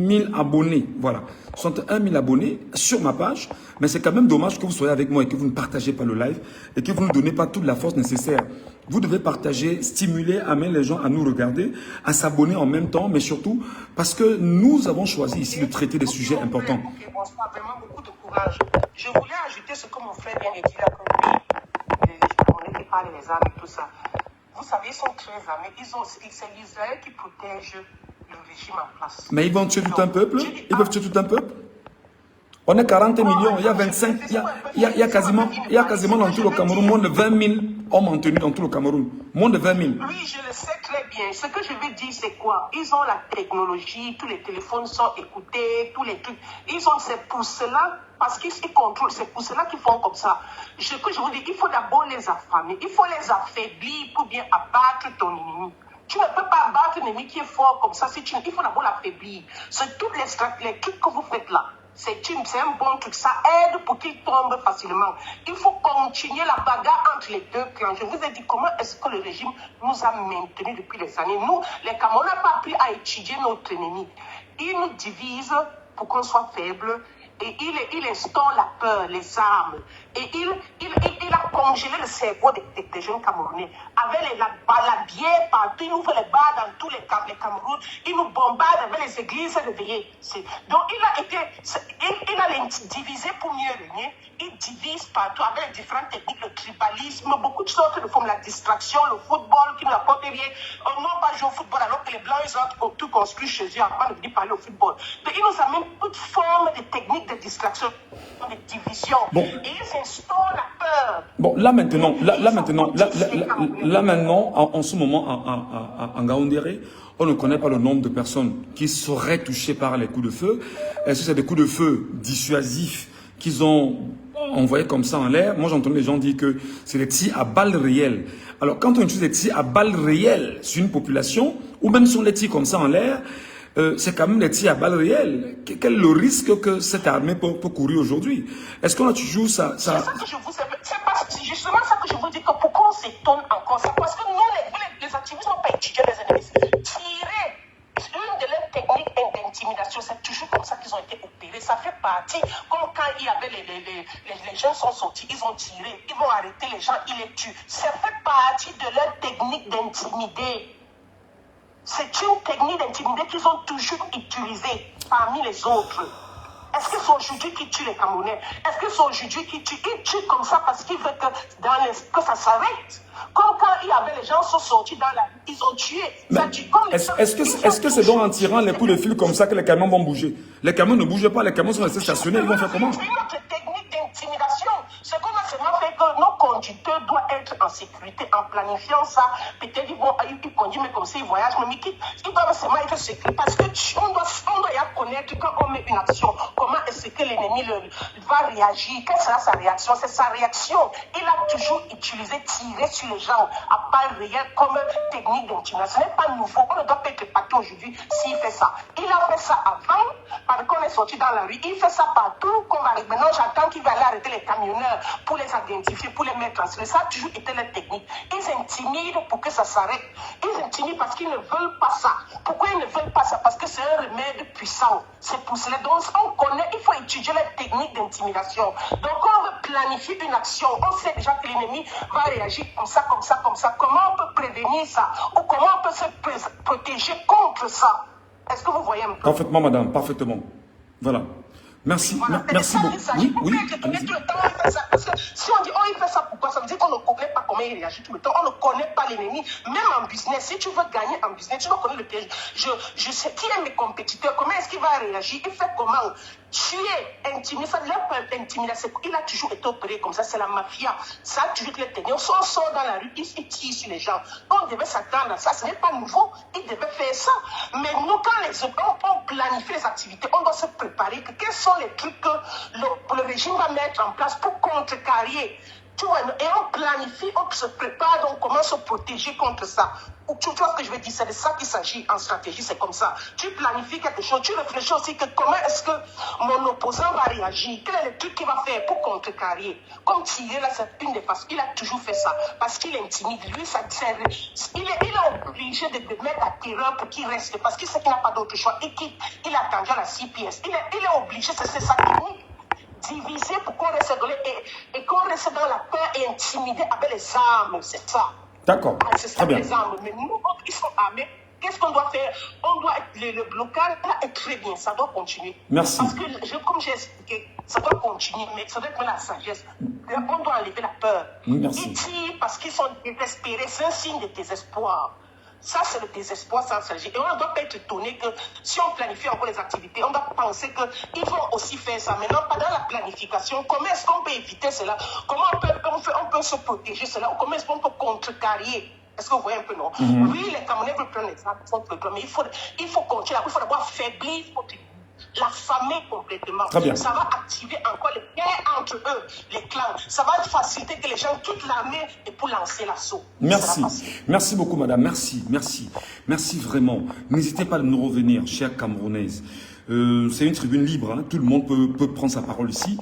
000 abonnés. Voilà. 61 000 abonnés sur ma page. Mais c'est quand même dommage que vous soyez avec moi et que vous ne partagez pas le live et que vous ne donnez pas toute la force nécessaire. Vous devez partager, stimuler, amener les gens à nous regarder, à s'abonner en même temps, mais surtout parce que nous avons choisi ici de traiter des sujets importants. Ok, bonsoir, vraiment beaucoup de courage. Je voulais ajouter ce que mon frère vient de dire là, que les Japonais qui parlent les armes et tout ça. Vous savez, ils sont très armés. C'est l'Israël qui protège le régime en place. Mais ils vont tuer tout un peuple? Ils peuvent tuer tout un peuple? On est 40 millions, il y a 25, il y a quasiment dans tout le Cameroun, moins de 20 000 hommes en tenue dans tout le Cameroun. Moins de 20 000. Oui, je le sais très bien. Ce que je veux dire, c'est quoi? Ils ont la technologie, tous les téléphones sont écoutés, tous les trucs. C'est pour cela, parce qu'ils contrôlent, c'est pour cela qu'ils font comme ça. Ce que je vous dis, il faut d'abord les affamer, il faut les affaiblir pour bien abattre ton ennemi. Tu ne peux pas abattre un ennemi qui est fort comme ça, il faut d'abord l'affaiblir. C'est tous les trucs que vous faites là. C'est un bon truc, ça aide pour qu'ils tombent facilement. Il faut continuer la bagarre entre les deux clans. Je vous ai dit comment est-ce que le régime nous a maintenus depuis des années. Nous, les Camerounais, n'ont pas appris à étudier notre ennemi. Il nous divise pour qu'on soit faible. Et il instaure la peur, les armes. Et il a congelé le cerveau des jeunes Camerounais. Avec la bière partout, il ouvre les bars dans tous les Cameroun. Il nous bombarde avec les églises réveillées. Donc il a divisé pour mieux régner. Il divise partout avec les différentes techniques, le tribalisme, beaucoup de sortes de formes, la distraction, le football qui ne apporte rien. On n'a pas joué au football alors que les Blancs, ils ont tout construit chez eux avant de venir parler au football. Donc il nous amène toute forme de techniques de distraction, de division. Bon. Et ils instaurent la peur. Bon, là maintenant, en ce moment, en Gaoundéré, on ne connaît pas le nombre de personnes qui seraient touchées par les coups de feu. Est-ce que c'est des coups de feu dissuasifs qu'ils ont envoyés comme ça en l'air? Moi, j'entends les gens dire que c'est des tirs à balles réelles. Alors, quand on utilise des tirs à balles réelles sur une population, ou même sur les tirs comme ça en l'air, c'est quand même des tirs à balles réelles. Quel est le risque que cette armée peut courir aujourd'hui? Est-ce qu'on a toujours ça? C'est ça que je vous ai... C'est justement ça que je vous dis, que pourquoi on s'étonne encore. C'est parce que nous, les activistes n'ont pas étudié les ennemis. Tirer, une de leurs techniques d'intimidation, c'est toujours comme ça qu'ils ont été opérés. Ça fait partie, comme quand il y avait les gens sont sortis, ils ont tiré, ils vont arrêter les gens, ils les tuent. Ça fait partie de leur technique d'intimider. C'est une technique d'intimider qu'ils ont toujours utilisée parmi les autres. Est-ce que c'est aujourd'hui qui tue les Camerounais? Est-ce que c'est aujourd'hui qui tue? Ils tuent comme ça parce qu'ils veulent que ça s'arrête. Comme quand il y avait les gens sont sortis dans la rue, ils ont tué. Est-ce que c'est donc en tirant les coups de fil comme ça que les camions vont bouger? Les camions ne bougent pas, les camions sont restés stationnés, ils vont faire comment? C'est une autre technique d'intimidation. Ce qu'on a seulement fait que nos conducteurs doivent être en sécurité en planifiant ça. Peut-être ils conduisent, mais comme ça ils voyagent, mais ils doivent seulement être sécurité parce qu'on doit y connaître quand on met une action, comment est-ce que l'ennemi va réagir, quelle sera sa réaction. C'est sa réaction. Il a toujours utilisé tirer sur les gens à part réel comme technique d'intimidation. Ce n'est pas nouveau. On ne doit pas être épaté aujourd'hui s'il fait ça. Il a fait ça avant, parce qu'on est sorti dans la rue. Il fait ça partout. Maintenant, j'attends qu'il va aller arrêter les camionneurs pour les identifier, pour les mettre en sécurité. Ça a toujours été la technique. Ils intimident pour que ça s'arrête. Ils intimident parce qu'ils ne veulent pas ça. Pourquoi ils ne veulent pas ça? Parce que c'est un remède puissant. C'est pour cela. Donc, on connaît, il faut étudier les techniques d'intimidation. Donc, on veut planifier une action. On sait déjà que l'ennemi va réagir comme ça, comme ça, comme ça. Comment on peut prévenir ça? Ou comment on peut se protéger contre ça? Est-ce que vous voyez un peu? Parfaitement, madame, parfaitement. Voilà. Merci, voilà, merci beaucoup. Oui, oui. Parce que si on dit, oh, il fait ça pourquoi? Ça veut dire qu'on ne connaît pas comment il réagit tout le temps. On ne connaît pas l'ennemi. Même en business, si tu veux gagner en business, tu dois connaître le piège. Je sais qui est mes compétiteurs, comment est-ce qu'il va réagir, il fait comment? Tu es intimidé, ça intimidé, il a toujours été opéré comme ça, c'est la mafia. Ça a toujours été technique. On sort dans la rue, il tire sur les gens. On devait s'attendre à ça, ce n'est pas nouveau, il devait faire ça. Mais nous, quand on planifie les activités, on doit se préparer. Quels sont les trucs que le régime va mettre en place pour contrecarrer? Tu vois, et on planifie, on se prépare, donc comment se protéger contre ça. Tu vois ce que je veux dire, c'est de ça qu'il s'agit en stratégie, c'est comme ça. Tu planifies quelque chose, tu réfléchis aussi que comment est-ce que mon opposant va réagir, quel est le truc qu'il va faire pour contrecarrer. Comme Thierry, là, c'est une des façons, il a toujours fait ça, parce qu'il intimide. Lui, ça il est obligé de mettre la terreur pour qu'il reste, parce qu'il sait qu'il n'a pas d'autre choix, et qu'il a attendu à la CPS. Il est obligé, c'est sa technique. Diviser pour qu'on reste et qu'on reste dans la peur et intimider avec les armes, c'est ça. D'accord, très bien. Les armes. Mais nous, ils sont armés. Qu'est-ce qu'on doit faire? On doit le blocage là est très bien, ça doit continuer. Merci. Parce que comme j'ai expliqué, ça doit continuer, mais ça doit être la sagesse. On doit enlever la peur. Merci. Ils tirent parce qu'ils sont désespérés, c'est un signe de désespoir. Ça, c'est le désespoir sans stratégie. Et on ne doit pas être étonné que si on planifie encore les activités, on doit penser qu'ils vont aussi faire ça. Maintenant, pendant la planification, comment est-ce qu'on peut éviter cela? Comment on peut se protéger cela? Ou comment est-ce qu'on peut contrecarrer? Est-ce que vous voyez un peu, non? Oui, les Camerounais veulent prendre l'exemple, mais il faut continuer. Il faut d'abord faiblir, l'affamer complètement. Très bien. Ça va activer encore les guerres entre eux, les clans. Ça va faciliter que les gens quittent l'armée et pour lancer l'assaut. Merci. Merci beaucoup, madame. Merci, merci. Merci vraiment. N'hésitez pas à nous revenir, chère Camerounaise. C'est une tribune libre. Hein. Tout le monde peut prendre sa parole ici.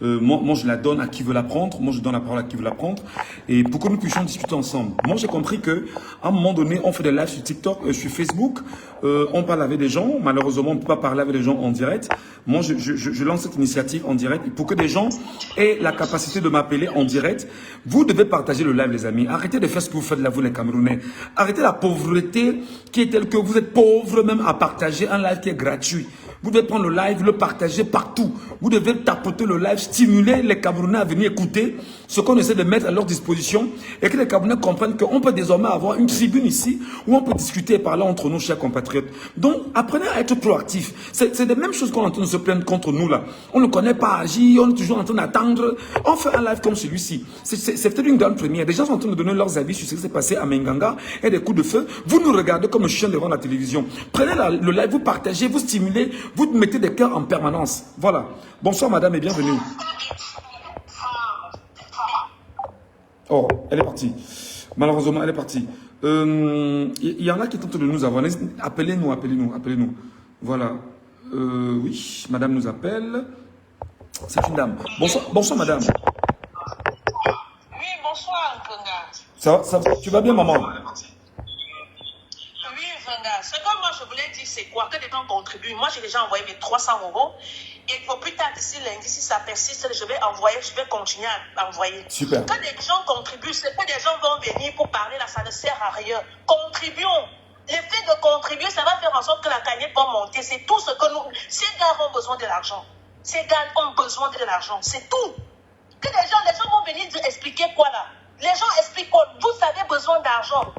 Moi, je la donne à qui veut la prendre. Moi, je donne la parole à qui veut la prendre. Et pour que nous puissions discuter ensemble. Moi, j'ai compris que à un moment donné, on fait des lives sur TikTok, sur Facebook. On parle avec des gens. Malheureusement, on ne peut pas parler avec des gens en direct. Moi, je lance cette initiative en direct. Et pour que des gens aient la capacité de m'appeler en direct, vous devez partager le live, les amis. Arrêtez de faire ce que vous faites là, vous, les Camerounais. Arrêtez la pauvreté qui est telle que vous êtes pauvres même à partager un live qui est gratuit. Vous devez prendre le live, le partager partout. Vous devez tapoter le live, stimuler les Camerounais à venir écouter ce qu'on essaie de mettre à leur disposition et que les Camerounais comprennent qu'on peut désormais avoir une tribune ici où on peut discuter et parler entre nous, chers compatriotes. Donc, apprenez à être proactifs. C'est les mêmes choses qu'on est en train de se plaindre contre nous là. On ne connaît pas agir, on est toujours en train d'attendre. On fait un live comme celui-ci. C'est peut-être une grande première. Des gens sont en train de donner leurs avis sur ce qui s'est passé à Menganga et des coups de feu. Vous nous regardez comme un chien devant la télévision. Prenez le live, vous partagez, vous stimulez. Vous mettez des cœurs en permanence. Voilà. Bonsoir madame et bienvenue. Oh, elle est partie. Malheureusement, elle est partie. Il y en a qui tentent de nous avoir. Appelez-nous. Voilà. Oui, madame nous appelle. C'est une dame. Bonsoir madame. Oui, bonsoir Nkonga. Ça va, tu vas bien maman? Ce que moi je voulais dire, c'est quoi? Que des gens contribuent. Moi j'ai déjà envoyé mes 300 €. Et pour plus tard, d'ici lundi, si ça persiste, je vais continuer à envoyer. Super. Que des gens contribuent, c'est que des gens vont venir pour parler là, ça ne sert à rien. Contribuons. Le fait de contribuer, ça va faire en sorte que la cagnotte va monter. C'est tout ce que nous. Ces gars ont besoin de l'argent. Ces gars ont besoin de l'argent, c'est tout. Que les gens vont venir expliquer quoi là? Les gens expliquent quoi? Vous avez besoin d'argent.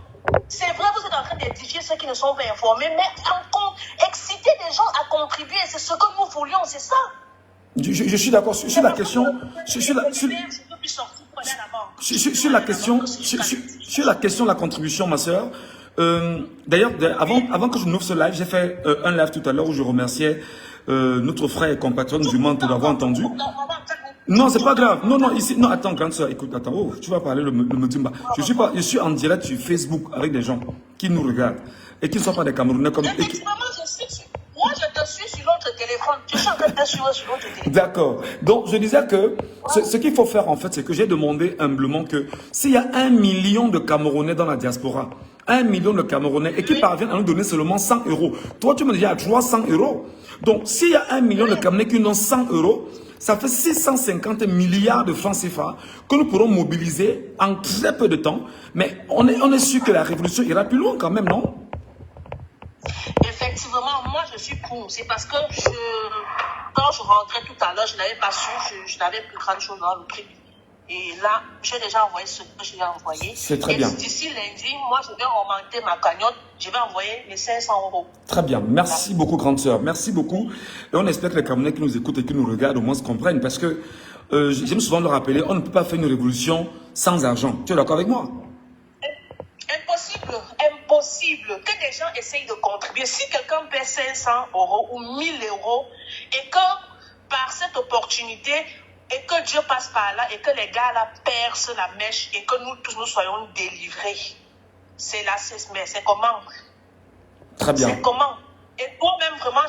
C'est vrai, vous êtes en train d'édifier ceux qui ne sont pas informés, mais exciter les gens à contribuer, c'est ce que nous voulions, c'est ça. Je suis d'accord sur la question. Sur la question de la contribution, ma soeur. D'ailleurs, avant que je n'ouvre ce live, j'ai fait un live tout à l'heure où je remerciais notre frère et compatriote musulman de l'avoir entendu. Non, c'est pas grave. Non, ici, non, attends, grande soeur, écoute, attends. Oh, tu vas parler le Medimba. Je suis en direct sur Facebook avec des gens qui nous regardent et qui ne sont pas des Camerounais comme. Moi, je te suis sur l'autre téléphone. Tu es en train de te suivre sur l'autre téléphone. D'accord. Donc, je disais que ce qu'il faut faire, en fait, c'est que j'ai demandé humblement que s'il y a 1 million de Camerounais dans la diaspora, 1 million de Camerounais, et qui parviennent à nous donner seulement 100 €. Toi, tu me dis à 300 €. Donc, s'il y a 1 million de Camerounais qui nous donnent 100 €, ça fait 650 milliards de francs CFA que nous pourrons mobiliser en très peu de temps. Mais on est sûr que la révolution ira plus loin quand même, non? Effectivement, moi je suis pour. C'est parce que quand je rentrais tout à l'heure, je n'avais pas su, je n'avais plus grand chose dans le truc. Et là, j'ai déjà envoyé ce que j'ai envoyé. C'est très bien. D'ici lundi, moi je vais augmenter ma cagnotte. Je vais envoyer les 500 €. Très bien. Merci beaucoup, grande sœur. Merci beaucoup. Et on espère que les Camerounais qui nous écoutent et qui nous regardent au moins se comprennent. Parce que j'aime souvent le rappeler, on ne peut pas faire une révolution sans argent. Tu es d'accord avec moi? Impossible que des gens essayent de contribuer. Si quelqu'un paie 500 € ou 1000 € et que par cette opportunité et que Dieu passe par là et que les gars là percent la mèche et que nous tous nous soyons délivrés, c'est là, c'est comment? Très bien. C'est comment? Et toi-même, vraiment,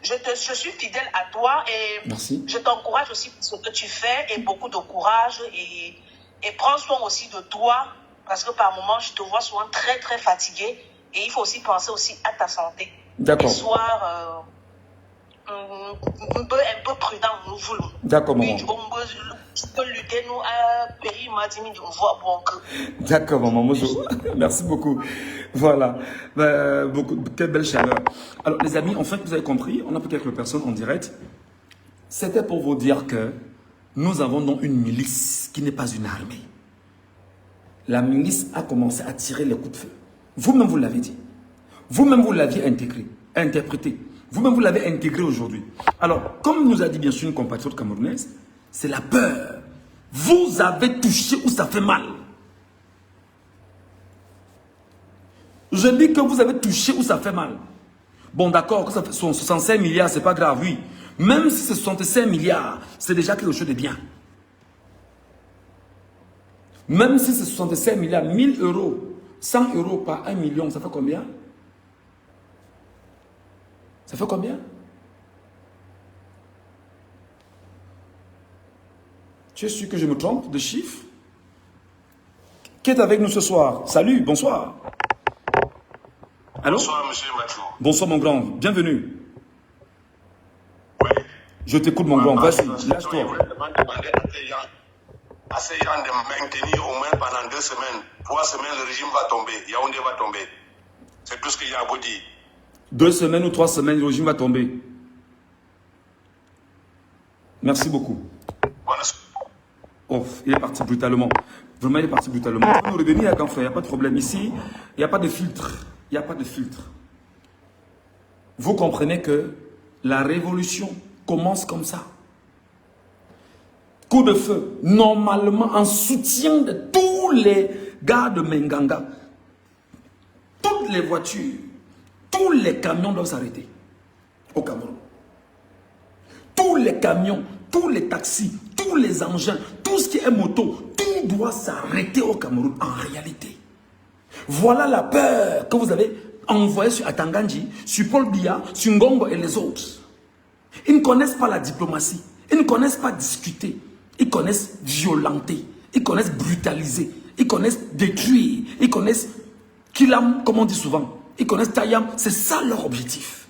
je suis fidèle à toi et merci. Je t'encourage aussi pour ce que tu fais et beaucoup de courage et prends soin aussi de toi. Parce que par moments, je te vois souvent très, très fatigué. Et il faut aussi penser aussi à ta santé. D'accord. Et soir un peu prudent, nous voulons. D'accord, maman. Tu peux lutter, nous, à Péri, Madimi, on voit bon que. D'accord, maman. Merci beaucoup. Voilà. Quelle belle chaleur. Alors, les amis, en fait, vous avez compris, on a peut-être quelques personnes en direct. C'était pour vous dire que nous avons donc une milice qui n'est pas une armée. La milice a commencé à tirer les coups de feu. Vous-même, vous l'avez dit. Vous-même, vous l'aviez interprété. Vous-même, vous l'avez intégré aujourd'hui. Alors, comme nous a dit bien sûr une compatriote camerounaise, c'est la peur. Vous avez touché où ça fait mal. Je dis que vous avez touché où ça fait mal. Bon, d'accord, que ça fait 65 milliards, c'est pas grave, oui. Même si c'est 65 milliards, c'est déjà quelque chose de bien. Même si c'est 65 milliards, 1000 €, 100 € par 1 million, ça fait combien? Ça fait combien? Tu es sûr que je me trompe de chiffres? Qui est avec nous ce soir? Salut, bonsoir. Allô? Bonsoir, monsieur Mathieu. Bonsoir, mon grand. Bienvenue. Oui. Je t'écoute, mon grand. Vas-y, lâche-toi. À ces gens de maintenir au moins pendant 2 semaines, 3 semaines, le régime va tomber. Yaoundé va tomber. C'est tout ce qu'il y a à vous dire. 2 semaines ou 3 semaines, le régime va tomber. Merci beaucoup. Voilà. Oh, il est parti brutalement. Vraiment, il est parti brutalement. On peut nous revenir à grand frère, il n'y a pas de problème. Ici, il n'y a pas de filtre. Il n'y a pas de filtre. Vous comprenez que la révolution commence comme ça. Coup de feu, normalement en soutien de tous les gars de Menganga. Toutes les voitures, tous les camions doivent s'arrêter au Cameroun. Tous les camions, tous les taxis, tous les engins, tout ce qui est moto, tout doit s'arrêter au Cameroun en réalité. Voilà la peur que vous avez envoyée sur Atanganji, sur Paul Biya, sur Ngongo et les autres. Ils ne connaissent pas la diplomatie, ils ne connaissent pas discuter. Ils connaissent violenter, ils connaissent brutaliser, ils connaissent détruire, ils connaissent kilam, comme on dit souvent, ils connaissent tayam, c'est ça leur objectif.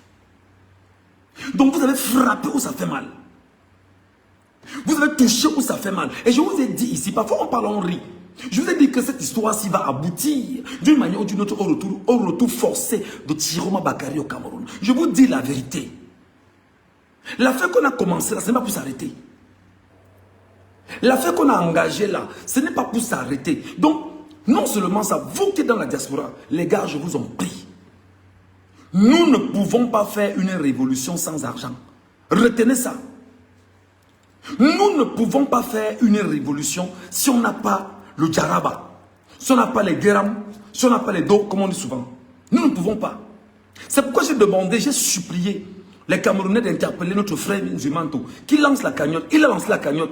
Donc vous avez frappé où ça fait mal. Vous avez touché où ça fait mal. Et je vous ai dit ici, parfois on parle, on rit. Je vous ai dit que cette histoire-ci va aboutir d'une manière ou d'une autre au retour forcé de Tiroma Bakary au Cameroun. Je vous dis la vérité. L'affaire qu'on a commencé là, ce n'est pas pour s'arrêter. L'affaire qu'on a engagée là, ce n'est pas pour s'arrêter. Donc, non seulement ça, vous qui êtes dans la diaspora, les gars, je vous en prie. Nous ne pouvons pas faire une révolution sans argent. Retenez ça. Nous ne pouvons pas faire une révolution si on n'a pas le djaraba, si on n'a pas les guéram, si on n'a pas les dos, comme on dit souvent. Nous ne pouvons pas. C'est pourquoi j'ai demandé, j'ai supplié les Camerounais d'interpeller notre frère Nzumanto, qui lance la cagnotte. Il a lancé la cagnotte.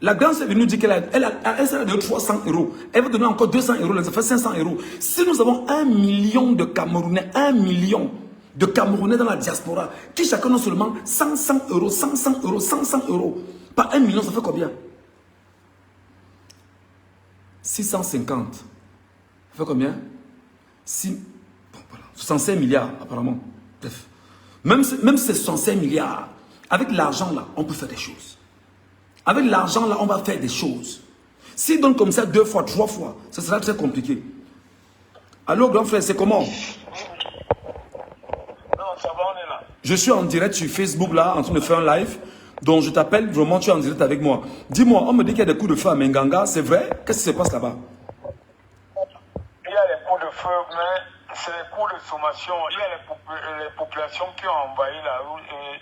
La grande est venue dire qu'elle a donné 300 €. Elle va donner encore 200 €, ça fait 500 €. Si nous avons 1 million de Camerounais, 1 million de Camerounais dans la diaspora, qui chacun non seulement 100 €, 100 €, 100 €, par 1 million, ça fait combien? 650. Ça fait combien? 65 milliards, apparemment. Bref. Même ces 65 milliards, avec l'argent là, on peut faire des choses. Avec l'argent là, on va faire des choses. S'ils donnent comme ça 2 fois, 3 fois, ça sera très compliqué. Allô, grand frère, c'est comment? Non, ça va, on est là. Je suis en direct sur Facebook là, en train de faire un live. Donc je t'appelle, vraiment, tu es en direct avec moi. Dis-moi, on me dit qu'il y a des coups de feu à Menganga, c'est vrai? Qu'est-ce qui se passe là-bas? Il y a les coups de feu, mais c'est les coups de sommation. Il y a les populations qui ont envahi la rue et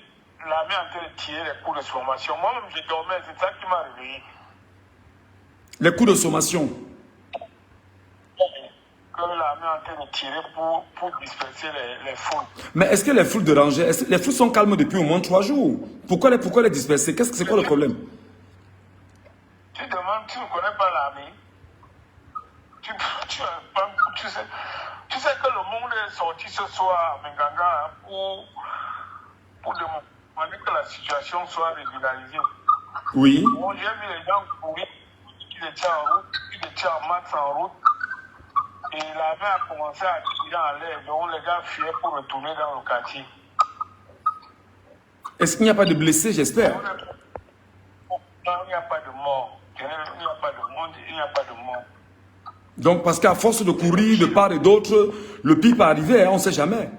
l'armée est en train de tirer les coups de sommation. Moi-même, je dormais, c'est ça qui m'a réveillé. Les coups de sommation? Que l'armée est en train de tirer pour disperser les foules. Mais est-ce que les foules dérangées, les foules sont calmes depuis au moins 3 jours? Pourquoi les disperser? C'est quoi le problème? Tu demandes, tu ne connais pas l'armée. Tu sais que le monde est sorti ce soir à Menganga pour demander que la situation soit régularisée. Oui. Bon, j'ai vu les gens courir, ils étaient en route, ils étaient en masse en route. Et l'armée a commencé à tirer en l'air, donc les gars fuyaient pour retourner dans le quartier. Est-ce qu'il n'y a pas de blessés, j'espère? Non, il n'y a pas de mort. Il n'y a pas de monde, il n'y a pas de mort. Donc, parce qu'à force de courir de part et d'autre, le pire peut arriver, hein, on ne sait jamais.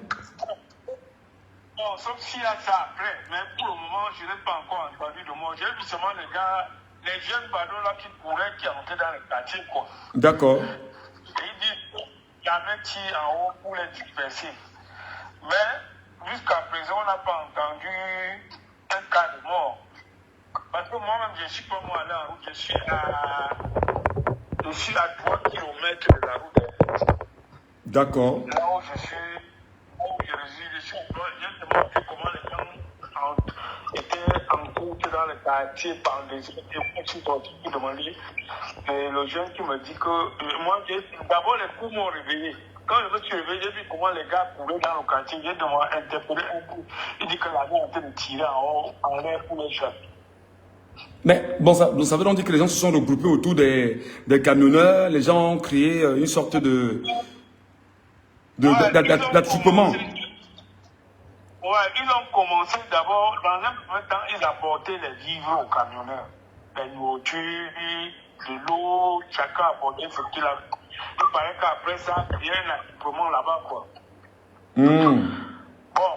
Non, sauf s'il y a ça après. Mais pour le moment, je n'ai pas encore entendu de mort. J'ai vu seulement les gars, les jeunes badauds là qui couraient, qui entraient dans le quartier, quoi. D'accord. Et ils disent qu'il y a un tir en haut pour les disperser. Mais jusqu'à présent, on n'a pas entendu un cas de mort. Parce que moi-même, je ne suis pas moi allé en route, je suis à 3 km de la route. D'accord. Là où je suis, j'ai demandé comment les gens étaient en cours dans le quartier par les gens qui sont pour demander. Et le jeune qui me dit que moi, d'abord les coups m'ont réveillé. Quand je me suis réveillé, j'ai vu comment les gars couraient dans le quartier. J'ai demandé interpeller un coup. Il dit que la vie est en train de tirer en l'air pour les chats. Mais bon, ça veut donc dire que les gens se sont regroupés autour des camionneurs, les gens ont créé une sorte d'attroupement. Ouais, ils ont commencé d'abord, dans un premier temps, ils apportaient les vivres aux camionneurs. Les nourritures, de l'eau, chacun apportait ce qu'il a. Il paraît qu'après ça, il y a un attroupement là-bas, quoi. Bon,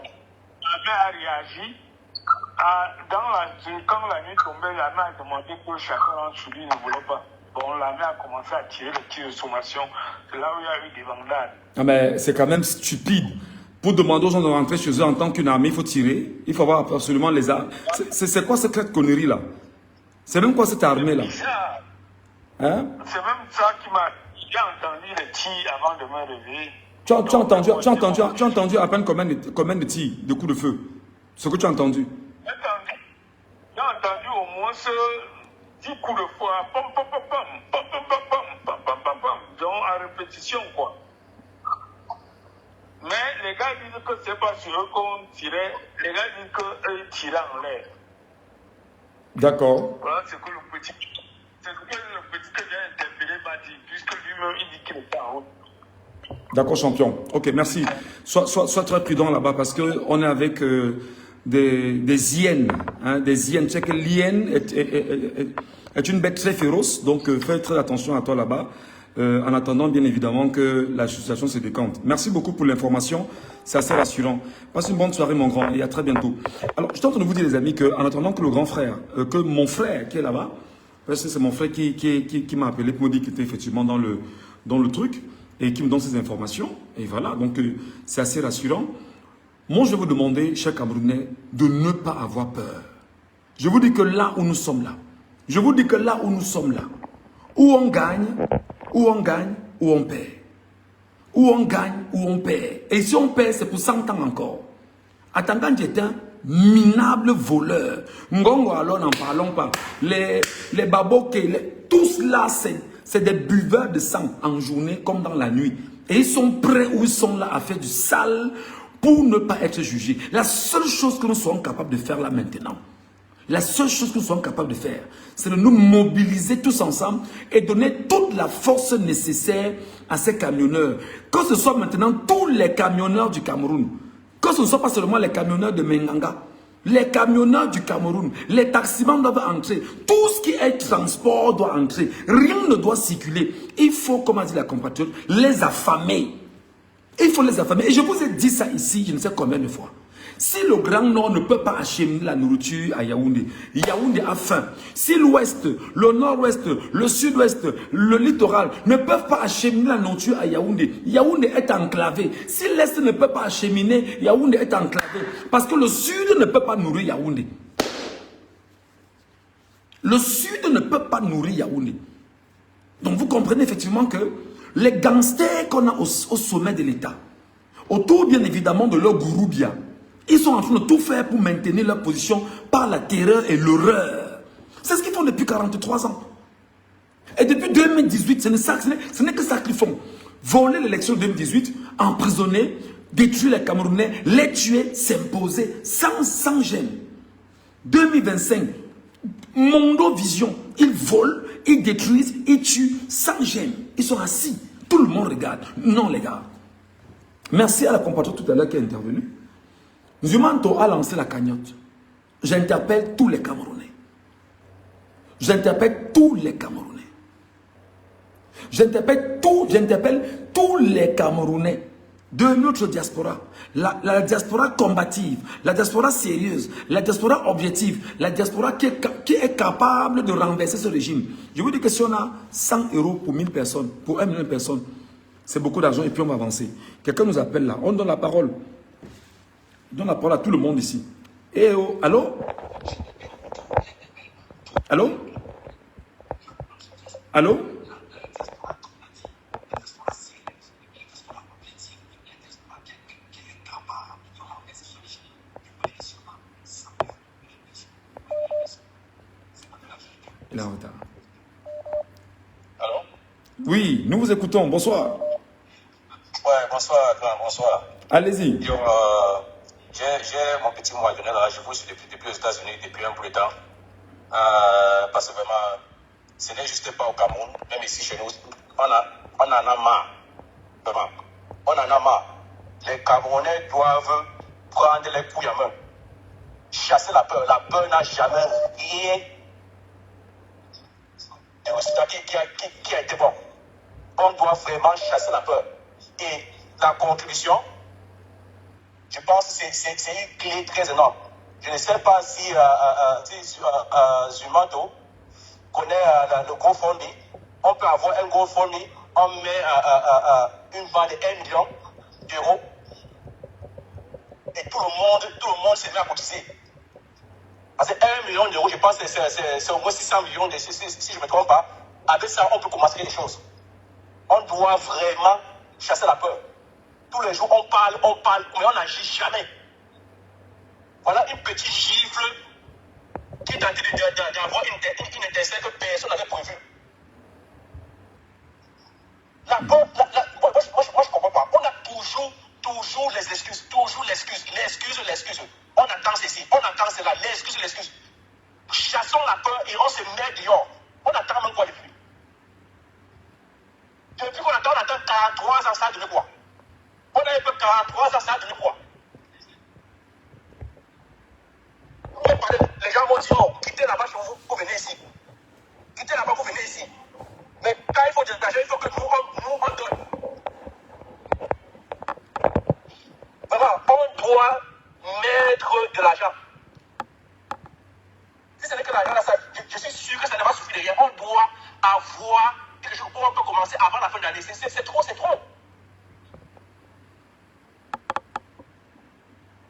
l'armée a réagi. Quand la nuit tombait, l'armée a demandé que chacun rentre sur lui, il ne voulait pas. Bon, l'armée a commencé à tirer les tirs de sommation. C'est là où il y a eu des vandales. Ah mais c'est quand même stupide. Pour demander aux gens de rentrer chez eux en tant qu'une armée, il faut tirer. Il faut avoir absolument les armes. C'est quoi cette connerie là? C'est même quoi cette armée là? Hein? C'est même ça qui m'a... J'ai entendu les tirs avant de me réveiller. Tu as entendu à peine combien de tirs, de coups de feu? Ce que tu as entendu? J'ai entendu au moins 10 coups de feu. Pam, pam, pam, pam, pam, pam, pam, pam, pam, pam, pam. Donc en répétition quoi. Mais les gars disent que c'est pas sur eux qu'on tirait. Les gars disent qu'eux tiraient en l'air. D'accord. Voilà ce que le petit que j'ai interpellé m'a dit, puisque lui-même il dit qu'il était en haut. D'accord, champion. Ok, merci. Sois très prudent là-bas parce qu'on est avec des hyènes. Hein, des hyènes. Tu sais que l'hyène est une bête très féroce, donc fais très attention à toi là-bas. en attendant bien évidemment que la situation se décante. Merci beaucoup pour l'information, c'est assez rassurant. Passe une bonne soirée mon grand et à très bientôt. Alors, je suis en train de vous dire les amis qu'en attendant que le grand frère, que mon frère qui est là-bas, parce que c'est mon frère qui m'a appelé pour me dire qu'il était effectivement dans le truc et qui me donne ces informations. Et voilà, donc c'est assez rassurant. Moi, je vais vous demander, chers Camerounais, de ne pas avoir peur. Je vous dis que là où nous sommes là, je vous dis que là où nous sommes là, où on gagne, où on perd. Où on gagne, où on perd. Et si on perd, c'est pour 100 ans encore. Attendant, j'étais un minable voleur. Ngongo, alors n'en parlons pas. Les baboké, tous là, c'est des buveurs de sang en journée comme dans la nuit. Et ils sont prêts où ils sont là à faire du sale pour ne pas être jugés. La seule chose que nous sommes capables de faire là maintenant, la seule chose que nous sommes capables de faire, c'est de nous mobiliser tous ensemble et donner toute la force nécessaire à ces camionneurs. Que ce soit maintenant tous les camionneurs du Cameroun, que ce ne soit pas seulement les camionneurs de Menganga, les camionneurs du Cameroun, les taximans doivent entrer, tout ce qui est transport doit entrer, rien ne doit circuler. Il faut, comme a dit la compatriote, les affamer. Il faut les affamer. Et je vous ai dit ça ici, je ne sais combien de fois. Si le Grand Nord ne peut pas acheminer la nourriture à Yaoundé, Yaoundé a faim. Si l'Ouest, le Nord-Ouest, le Sud-Ouest, le littoral ne peuvent pas acheminer la nourriture à Yaoundé, Yaoundé est enclavé. Si l'Est ne peut pas acheminer, Yaoundé est enclavé. Parce que le Sud ne peut pas nourrir Yaoundé. Le Sud ne peut pas nourrir Yaoundé. Donc vous comprenez effectivement que les gangsters qu'on a au sommet de l'État, autour bien évidemment de leur gourou bien, ils sont en train de tout faire pour maintenir leur position par la terreur et l'horreur. C'est ce qu'ils font depuis 43 ans. Et depuis 2018, ce n'est que ça qu'ils font. Voler l'élection de 2018, emprisonner, détruire les Camerounais, les tuer, s'imposer sans gêne. 2025, Mondo Vision, ils volent, ils détruisent, ils tuent sans gêne. Ils sont assis. Tout le monde regarde. Non les gars. Merci à la compatriote tout à l'heure qui est intervenue. Zumanto a lancé la cagnotte. J'interpelle tous les Camerounais. J'interpelle tous les Camerounais. J'interpelle tous les Camerounais de notre diaspora. La diaspora combative, la diaspora sérieuse, la diaspora objective, la diaspora qui est capable de renverser ce régime. Je vous dis que si on a 100 € pour 1000 personnes, pour 1 million de personnes, c'est beaucoup d'argent et puis on va avancer. Quelqu'un nous appelle là, on donne la parole. On donne la parole à tout le monde ici. Eh oh, allô? Allô? Allô? Il est en retard. Allô? Oui, nous vous écoutons. Bonsoir. Ouais, bonsoir, bonsoir. Allez-y. J'ai mon petit mot à donner là. Je vous suis depuis aux États-Unis depuis un bout de temps. Parce que vraiment, ce n'est juste pas au Cameroun, même ici chez nous, on en a marre. Vraiment, on en a marre. Les Camerounais doivent prendre les couilles en main. Chasser la peur. La peur n'a jamais rien de résultat qui a été bon. On doit vraiment chasser la peur. Et la contribution, je pense que c'est une clé très énorme. Je ne sais pas si Zumanto connaît le GoFundMe. On peut avoir un GoFundMe, on met une barre de 1 million d'euros et tout le monde se met à cotiser. Parce que 1 million d'euros, je pense que c'est au moins 600 millions, si je ne me trompe pas. Avec ça, on peut commencer les choses. On doit vraiment chasser la peur. Tous les jours, on parle, mais on n'agit jamais. Voilà une petite gifle qui est en train d'avoir une étincelle que personne n'avait prévue. La peur, moi, je ne comprends pas. On a toujours les excuses, l'excuse. On attend ceci, on attend cela, l'excuse. Chassons la peur et on se met dehors. On attend même quoi depuis? Depuis qu'on attend 43 ans, ça a donné quoi? On a eu 43 ans, ça a donné quoi? Les gens vont dire, oh, quittez là-bas chez vous, vous venez ici. Quittez là-bas, vous venez ici. Mais quand il faut de l'argent, il faut que nous on donne. Vraiment, on doit mettre de l'argent. Si ce n'est que l'argent, là, je suis sûr que ça ne va suffire de rien. On doit avoir quelque chose où on peut commencer avant la fin de l'année. C'est trop, c'est trop.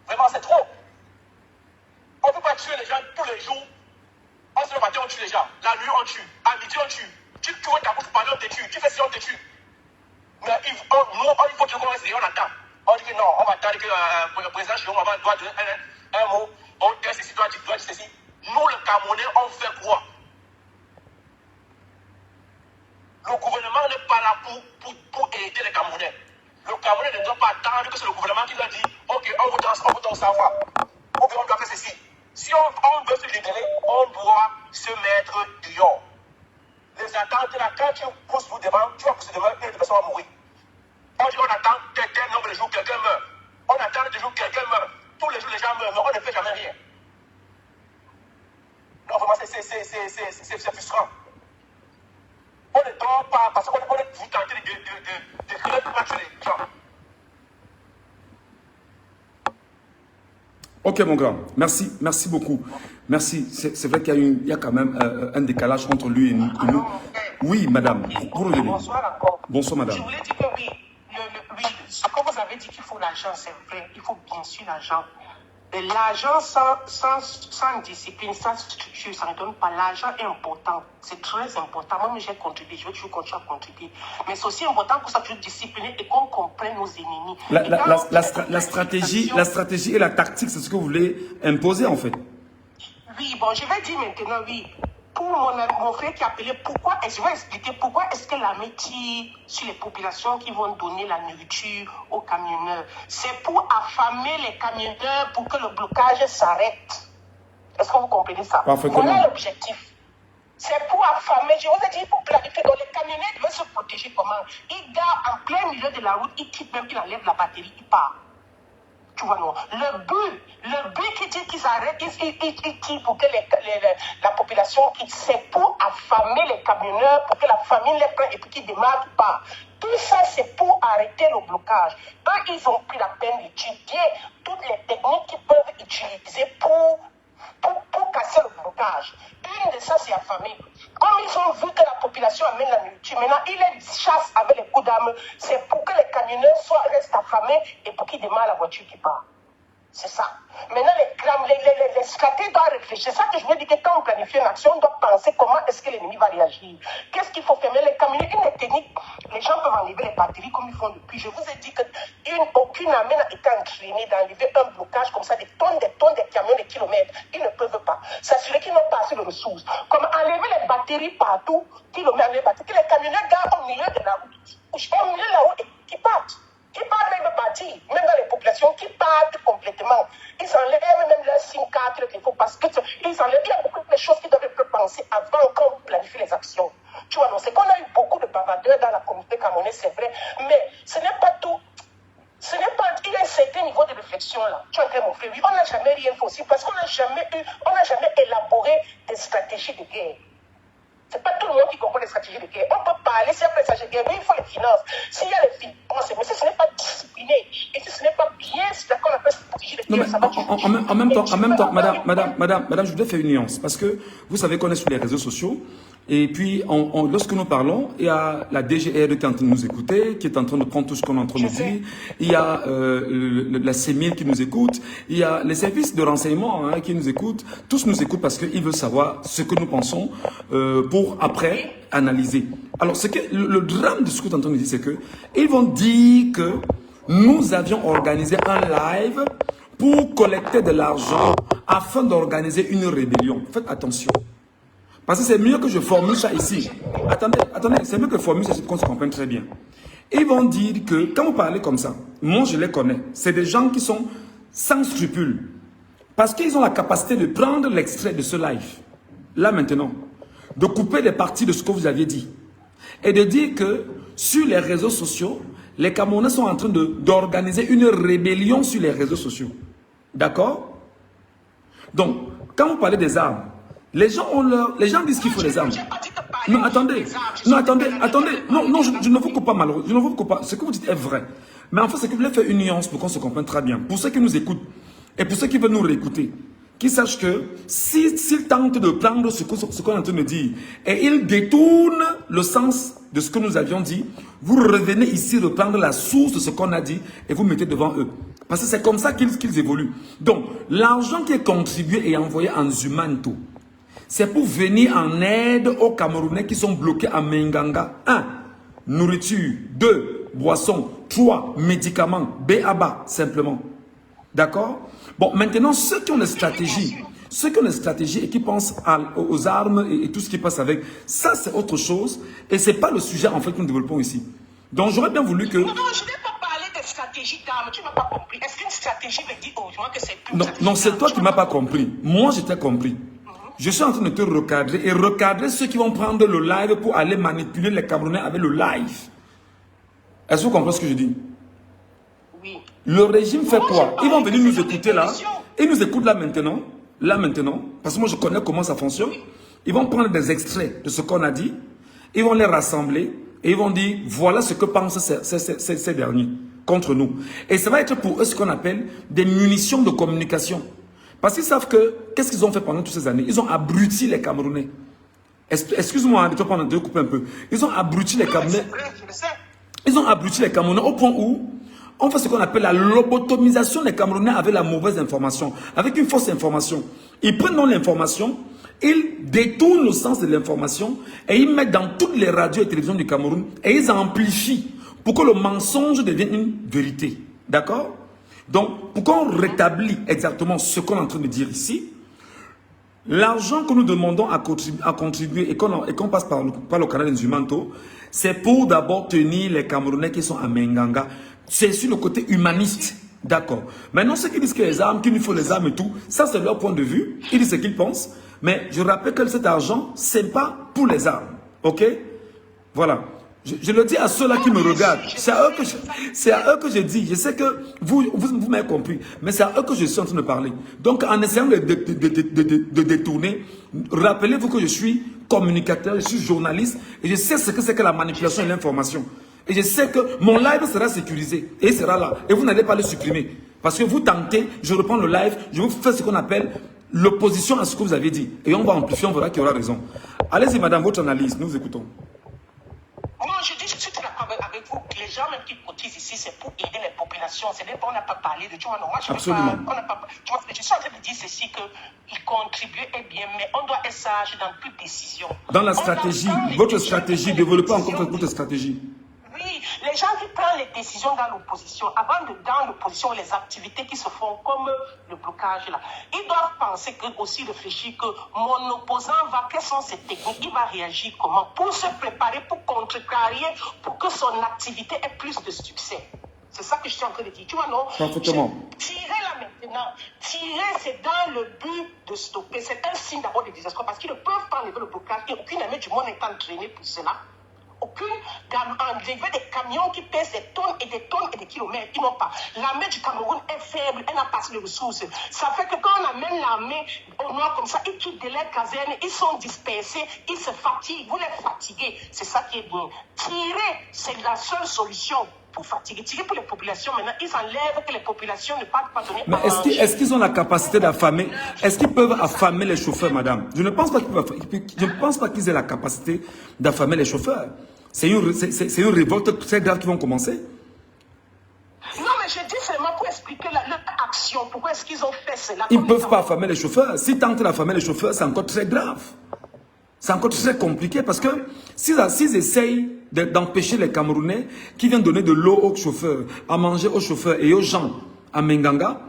Vraiment, c'est trop. On ne peut pas tuer les gens tous les jours. On se lève le matin, on tue les gens. La nuit, on tue. À midi, on tue. Tu ouvres ta bouche pour parler, on te tue. Tu fais si on te tue. Mais il faut que nous commence et on attend. On dit que non, on va attendre que le président Chirou doit donner un mot. On dit ceci, doit dire ceci. Nous, les Camerounais, on fait quoi? Le gouvernement n'est pas là pour aider les Camerounais. Le Camerounais ne doit pas attendre que c'est le gouvernement qui leur dit ok, on vous donne savoir. Ou bien on doit faire ceci. Si on veut se libérer, on doit se mettre dehors. Les attentes là, quand tu pousses pour devant, tu vas pousser devant et une personne va mourir. On dit on attend tel nombre de jours, quelqu'un meurt. On attend des jours, quelqu'un meurt. Tous les jours, les gens meurent, mais on ne fait jamais rien. Non, vraiment, c'est frustrant. On ne dort pas parce qu'on est vous tenter de créer pour tuer les gens. Ok mon grand, merci beaucoup. Merci, c'est vrai qu'il y a quand même un décalage entre lui et nous. Oui madame, Bonsoir encore. Bonsoir madame. Je voulais dire que oui, ce que vous avez dit qu'il faut l'argent, c'est vrai, il faut bien sûr l'argent. Mais l'argent sans discipline, sans structure, ça ne donne pas. L'argent est important, c'est très important. Moi, j'ai contribué, je vais toujours continuer à contribuer. Mais c'est aussi important qu'on soit toujours discipliné et qu'on comprenne nos ennemis. La stratégie et la tactique, c'est ce que vous voulez imposer en fait. Oui, bon, je vais dire maintenant, oui. Pour mon frère qui a appelé, je vais expliquer pourquoi est-ce que l'armée tire sur les populations qui vont donner la nourriture aux camionneurs. C'est pour affamer les camionneurs pour que le blocage s'arrête. Est-ce que vous comprenez ça? Voilà l'objectif. C'est pour affamer, je vous ai dit, pour planifier. Donc les camionneurs doivent se protéger comment? Ils gardent en plein milieu de la route, ils quittent même, ils enlèvent la batterie, ils partent. Tu vois, non. Le but qui dit qu'ils arrêtent, ils tirent pour que la population quitte. C'est pour affamer les camionneurs, pour que la famine les prenne et puis qu'ils démarrent pas. Tout ça, c'est pour arrêter le blocage. Eux, ils ont pris la peine d'étudier toutes les techniques qu'ils peuvent utiliser pour casser le blocage. Une de ça, c'est affamer. Comme ils ont vu que la population amène la nourriture, maintenant, ils les chassent avec les coups d'armes. C'est pour que les camionneurs restent affamés et pour qu'ils démarrent la voiture qui part. C'est ça. Maintenant, les stratégies doivent réfléchir. C'est ça que je veux dire, que quand on planifie une action, on doit penser comment est-ce que l'ennemi va réagir. Qu'est-ce qu'il faut faire? Mais les camionneurs, une des techniques, les gens peuvent enlever les batteries comme ils font depuis. Je vous ai dit qu'aucune armée n'a été entraînée d'enlever un blocage comme ça, des tonnes de camions, des kilomètres. Ils ne peuvent pas. S'assurer qu'ils n'ont pas assez de ressources. Comme enlever les batteries partout, kilomètres, les batteries, que les camionneurs gardent au milieu de la route. Au milieu de la route et qui partent. Qui partent même bâtir, même dans les populations, qui partent complètement. Ils enlèvent même leur SIM card, le téléphone, parce qu'ils enlèvent. Il y a beaucoup de choses qu'ils doivent penser avant qu'on planifie les actions. Tu vois, non, c'est qu'on a eu beaucoup de bavardeurs dans la communauté camerounaise, c'est vrai, mais ce n'est pas tout. Ce n'est pas, il y a un certain niveau de réflexion là. Tu entends mon frère, oui, on n'a jamais rien fait aussi, parce qu'on n'a jamais élaboré des stratégies de guerre. C'est pas tout le monde qui comprend les stratégies de guerre. On peut parler, s'il y a des stratégies de guerre, mais il faut les finances. S'il y a les finances, mais si ce n'est pas discipliné, et si ce n'est pas bien, c'est qu'on appelle stratégie de guerre, ça va en même temps, madame, je voudrais faire une nuance, parce que vous savez qu'on est sur les réseaux sociaux, et puis lorsque nous parlons, il y a la DGR qui est en train de nous écouter, qui est en train de prendre tout ce qu'on est en train de dire, il y a la CEMIL qui nous écoute, il y a les services de renseignement qui nous écoutent, tous nous écoutent parce qu'ils veulent savoir ce que nous pensons pour après analyser. Alors, le drame de ce que tu es en train de dire, c'est que ils vont dire que nous avions organisé un live pour collecter de l'argent afin d'organiser une rébellion. Faites attention. Parce que c'est mieux que je formule ça ici. Attendez, c'est mieux que je formule ça ici pour qu'on se comprenne très bien. Ils vont dire que, quand vous parlez comme ça, moi je les connais, c'est des gens qui sont sans scrupules. Parce qu'ils ont la capacité de prendre l'extrait de ce live, là maintenant, de couper des parties de ce que vous aviez dit. Et de dire que, sur les réseaux sociaux, les Camerounais sont en train d'organiser une rébellion sur les réseaux sociaux. D'accord? Donc, quand vous parlez des armes, Les gens ont leur... Les gens disent qu'il faut les armes. Non, attendez. Non, attendez. Non, je ne vous coupe pas malheureux. Je ne vous coupe pas. Ce que vous dites est vrai. Mais en fait, c'est que vous voulez faire une nuance pour qu'on se comprenne très bien. Pour ceux qui nous écoutent et pour ceux qui veulent nous réécouter, qu'ils sachent que s'ils tentent de prendre ce qu'on est en train de dire et ils détournent le sens de ce que nous avions dit, vous revenez ici reprendre la source de ce qu'on a dit et vous mettez devant eux. Parce que c'est comme ça qu'ils évoluent. Donc, l'argent qui est contribué et envoyé en Zumanto, c'est pour venir en aide aux Camerounais qui sont bloqués à Menganga. 1. Nourriture. 2. Boisson. 3. Médicaments. B.A.B.A. simplement. D'accord? Bon, maintenant, ceux qui ont des stratégies, et qui pensent aux armes et tout ce qui passe avec, ça c'est autre chose. Et ce n'est pas le sujet en fait que nous développons ici. Donc j'aurais bien voulu que... Non, je n'ai pas parlé de stratégie d'armes, tu ne m'as pas compris. Est-ce qu'une stratégie veut dire au moins que c'est plus... Non, c'est toi qui ne m'as pas compris. Moi, je t'ai compris. Je suis en train de te recadrer et recadrer ceux qui vont prendre le live pour aller manipuler les Camerounais avec le live. Est-ce que vous comprenez ce que je dis? Oui. Le régime fait quoi? Ils vont venir nous écouter là. Ils nous écoutent là maintenant. Parce que moi je connais comment ça fonctionne. Ils vont prendre des extraits de ce qu'on a dit. Ils vont les rassembler. Et ils vont dire, voilà ce que pensent ces derniers contre nous. Et ça va être pour eux ce qu'on appelle des munitions de communication. Parce qu'ils savent que, qu'est-ce qu'ils ont fait pendant toutes ces années? Ils ont abruti les Camerounais. Excuse-moi, je vais te couper un peu. Ils ont abruti les Camerounais. Ils ont abruti les Camerounais au point où on fait ce qu'on appelle la lobotomisation des Camerounais avec la mauvaise information, avec une fausse information. Ils prennent donc l'information, ils détournent le sens de l'information et ils mettent dans toutes les radios et télévisions du Cameroun et ils amplifient pour que le mensonge devienne une vérité. D'accord? Donc, pour qu'on rétablisse exactement ce qu'on est en train de dire ici, l'argent que nous demandons à contribuer et qu'on passe par le canal Nzumanto, c'est pour d'abord tenir les Camerounais qui sont à Menganga. C'est sur le côté humaniste. D'accord. Maintenant, ceux qui disent que les armes, qu'il nous faut les armes et tout, ça c'est leur point de vue. Ils disent ce qu'ils pensent. Mais je rappelle que cet argent, ce n'est pas pour les armes. Ok? Voilà. Je le dis à ceux-là qui me regardent. C'est à eux que je dis. Je sais que vous m'avez compris. Mais c'est à eux que je suis en train de parler. Donc, en essayant de détourner, rappelez-vous que je suis communicateur, je suis journaliste. Et je sais ce que c'est que la manipulation et l'information. Et je sais que mon live sera sécurisé. Et il sera là. Et vous n'allez pas le supprimer. Parce que vous tentez, je reprends le live, je vous fais ce qu'on appelle l'opposition à ce que vous avez dit. Et on va amplifier, on verra qui aura raison. Allez-y, madame, votre analyse. Nous vous écoutons. Moi, je dis, je suis très d'accord avec vous. Les gens même qui cotisent ici, c'est pour aider les populations. On n'a pas parlé de... Tu vois, non, moi, je absolument. Tu vois, je suis en train de dire ceci, qu'ils contribuent est bien, mais on doit être sage dans toute décision. Dans la stratégie, votre stratégie, développez encore votre stratégie. Oui, les gens qui prennent les décisions dans l'opposition, dans l'opposition, les activités qui se font comme le blocage là, ils doivent penser aussi réfléchir que mon opposant quelles sont ses techniques, il va réagir comment pour se préparer, pour contrecarrer, pour que son activité ait plus de succès. C'est ça que je suis en train de dire. Tu vois, non? Parfaitement. Tirer là maintenant. Tirer, c'est dans le but de stopper. C'est un signe d'abord de désespoir parce qu'ils ne peuvent pas enlever le blocage et aucune armée du monde n'est entraînée pour cela. Enlever des camions qui pèsent des tonnes et des kilomètres. Ils n'ont pas. L'armée du Cameroun est faible, elle n'a pas de ressources. Ça fait que quand on amène l'armée au nord comme ça, ils quittent de leurs casernes, ils sont dispersés, ils se fatiguent, vous les fatiguez. C'est ça qui est bien. Tirer, c'est la seule solution pour fatiguer. Tirer pour les populations, maintenant, ils enlèvent que les populations ne partent pas donner. Mais est-ce qu'ils ont la capacité d'affamer? Est-ce qu'ils peuvent affamer les chauffeurs, madame? Je ne pense pas qu'ils aient la capacité d'affamer les chauffeurs. C'est une révolte très grave qui vont commencer. Non, mais je dis seulement pour expliquer leur action. Pourquoi est-ce qu'ils ont fait cela? Ils ne peuvent pas affamer les chauffeurs. S'ils tentent d'affamer les chauffeurs, c'est encore très grave. C'est encore très compliqué parce que s'ils essayent d'empêcher les Camerounais qui viennent donner de l'eau aux chauffeurs, à manger aux chauffeurs et aux gens à Menganga,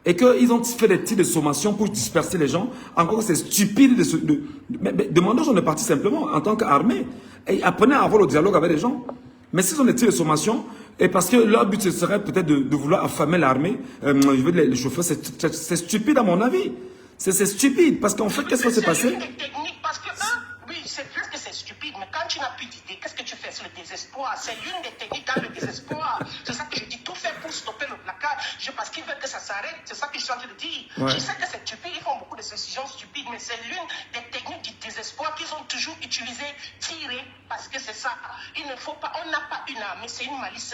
et qu'ils ont fait des tirs de sommation pour disperser les gens, encore c'est stupide mais demandons aux gens de partir simplement en tant qu'armée et apprenez à avoir le dialogue avec les gens. Mais s'ils ont des tirs de sommation, et parce que leur but ce serait peut-être de vouloir affamer l'armée, les chauffeurs, c'est stupide à mon avis. C'est stupide parce qu'en fait, qu'est-ce qui s'est passé? Parce que, oui, c'est vrai que c'est stupide, mais quand tu n'as plus d'idée, qu'est-ce que tu fais? C'est le désespoir. C'est l'une des techniques dans le désespoir. C'est ça que je dis, tout fait pour stopper le placage, parce qu'ils veulent que ça s'arrête. C'est ça que je suis en train de dire. Ouais. Je sais que c'est stupide, ils font beaucoup de décisions stupides, mais c'est l'une des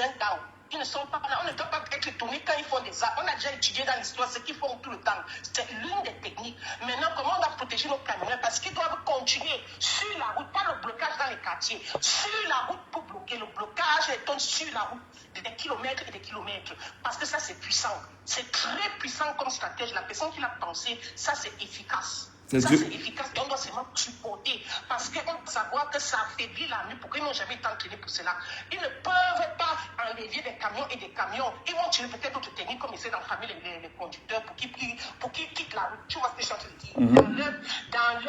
un gang. Ils ne sont pas là. On ne doit pas être étonné quand ils font des actes. On a déjà étudié dans l'histoire ce qu'ils font tout le temps. C'est l'une des techniques. Maintenant, comment on va protéger nos camionneurs? Parce qu'ils doivent continuer sur la route, pas le blocage dans les quartiers. Sur la route pour bloquer. Le blocage est sur la route des kilomètres et des kilomètres. Parce que ça, c'est puissant. C'est très puissant comme stratège. La personne qui l'a pensé, ça, c'est efficace. Ça, c'est efficace et on doit seulement supporter. Parce qu'on doit savoir que ça affaiblit l'armée. Pourquoi ils n'ont jamais été entraînés pour cela? Ils ne peuvent pas enlever des camions et des camions. Ils vont tirer peut-être d'autres techniques comme essayer d'enfermer les conducteurs pour qu'ils quittent la route. Tu vois ce que je suis en train de dire? Dans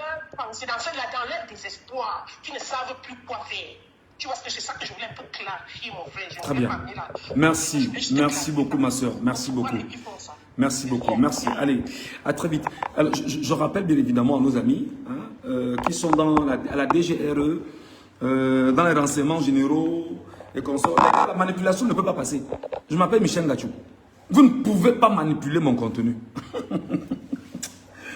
leur désespoir, qui ne savent plus quoi faire. Tu vois, c'est ça que je voulais un peu clarifier, mon frère. Très bien. Merci. Merci beaucoup, ma soeur. Merci beaucoup. Merci beaucoup. Merci. Allez, à très vite. Alors, je rappelle bien évidemment à nos amis qui sont à la DGRE, dans les renseignements généraux, et consorts. La manipulation ne peut pas passer. Je m'appelle Michel Gachou. Vous ne pouvez pas manipuler mon contenu.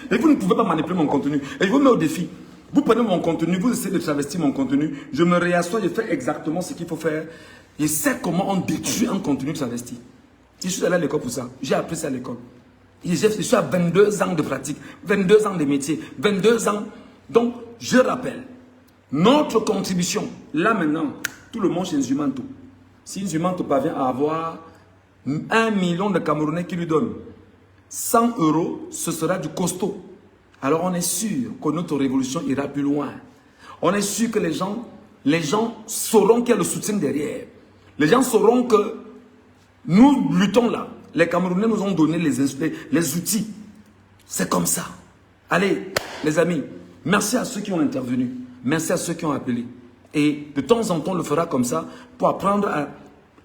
Et vous ne pouvez pas manipuler mon contenu. Et je vous mets au défi. Vous prenez mon contenu, vous essayez de travestir mon contenu, je me réassois, je fais exactement ce qu'il faut faire. Je sais comment on détruit un contenu travesti. Je suis allé à l'école pour ça. J'ai appris ça à l'école. Je suis à 22 ans de pratique, 22 ans de métier, 22 ans. Donc, je rappelle, notre contribution, là maintenant, tout le monde chez Nzumanto. Si Nzumanto parvient à avoir 1 million de Camerounais qui lui donnent 100 €, ce sera du costaud. Alors on est sûr que notre révolution ira plus loin. On est sûr que les gens sauront qu'il y a le soutien derrière. Les gens sauront que nous luttons là. Les Camerounais nous ont donné les outils. C'est comme ça. Allez, les amis, merci à ceux qui ont intervenu. Merci à ceux qui ont appelé. Et de temps en temps, on le fera comme ça pour apprendre à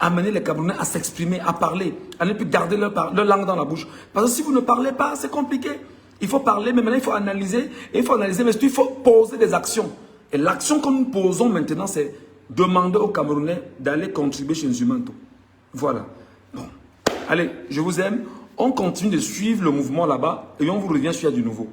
amener les Camerounais à s'exprimer, à parler, à ne plus garder leur langue dans la bouche. Parce que si vous ne parlez pas, c'est compliqué. Il faut parler, mais maintenant il faut analyser. Et il faut analyser, mais surtout il faut poser des actions. Et l'action que nous posons maintenant, c'est demander aux Camerounais d'aller contribuer chez Nzumanto. Voilà. Bon. Allez, je vous aime. On continue de suivre le mouvement là-bas et on vous revient s'il y a du nouveau.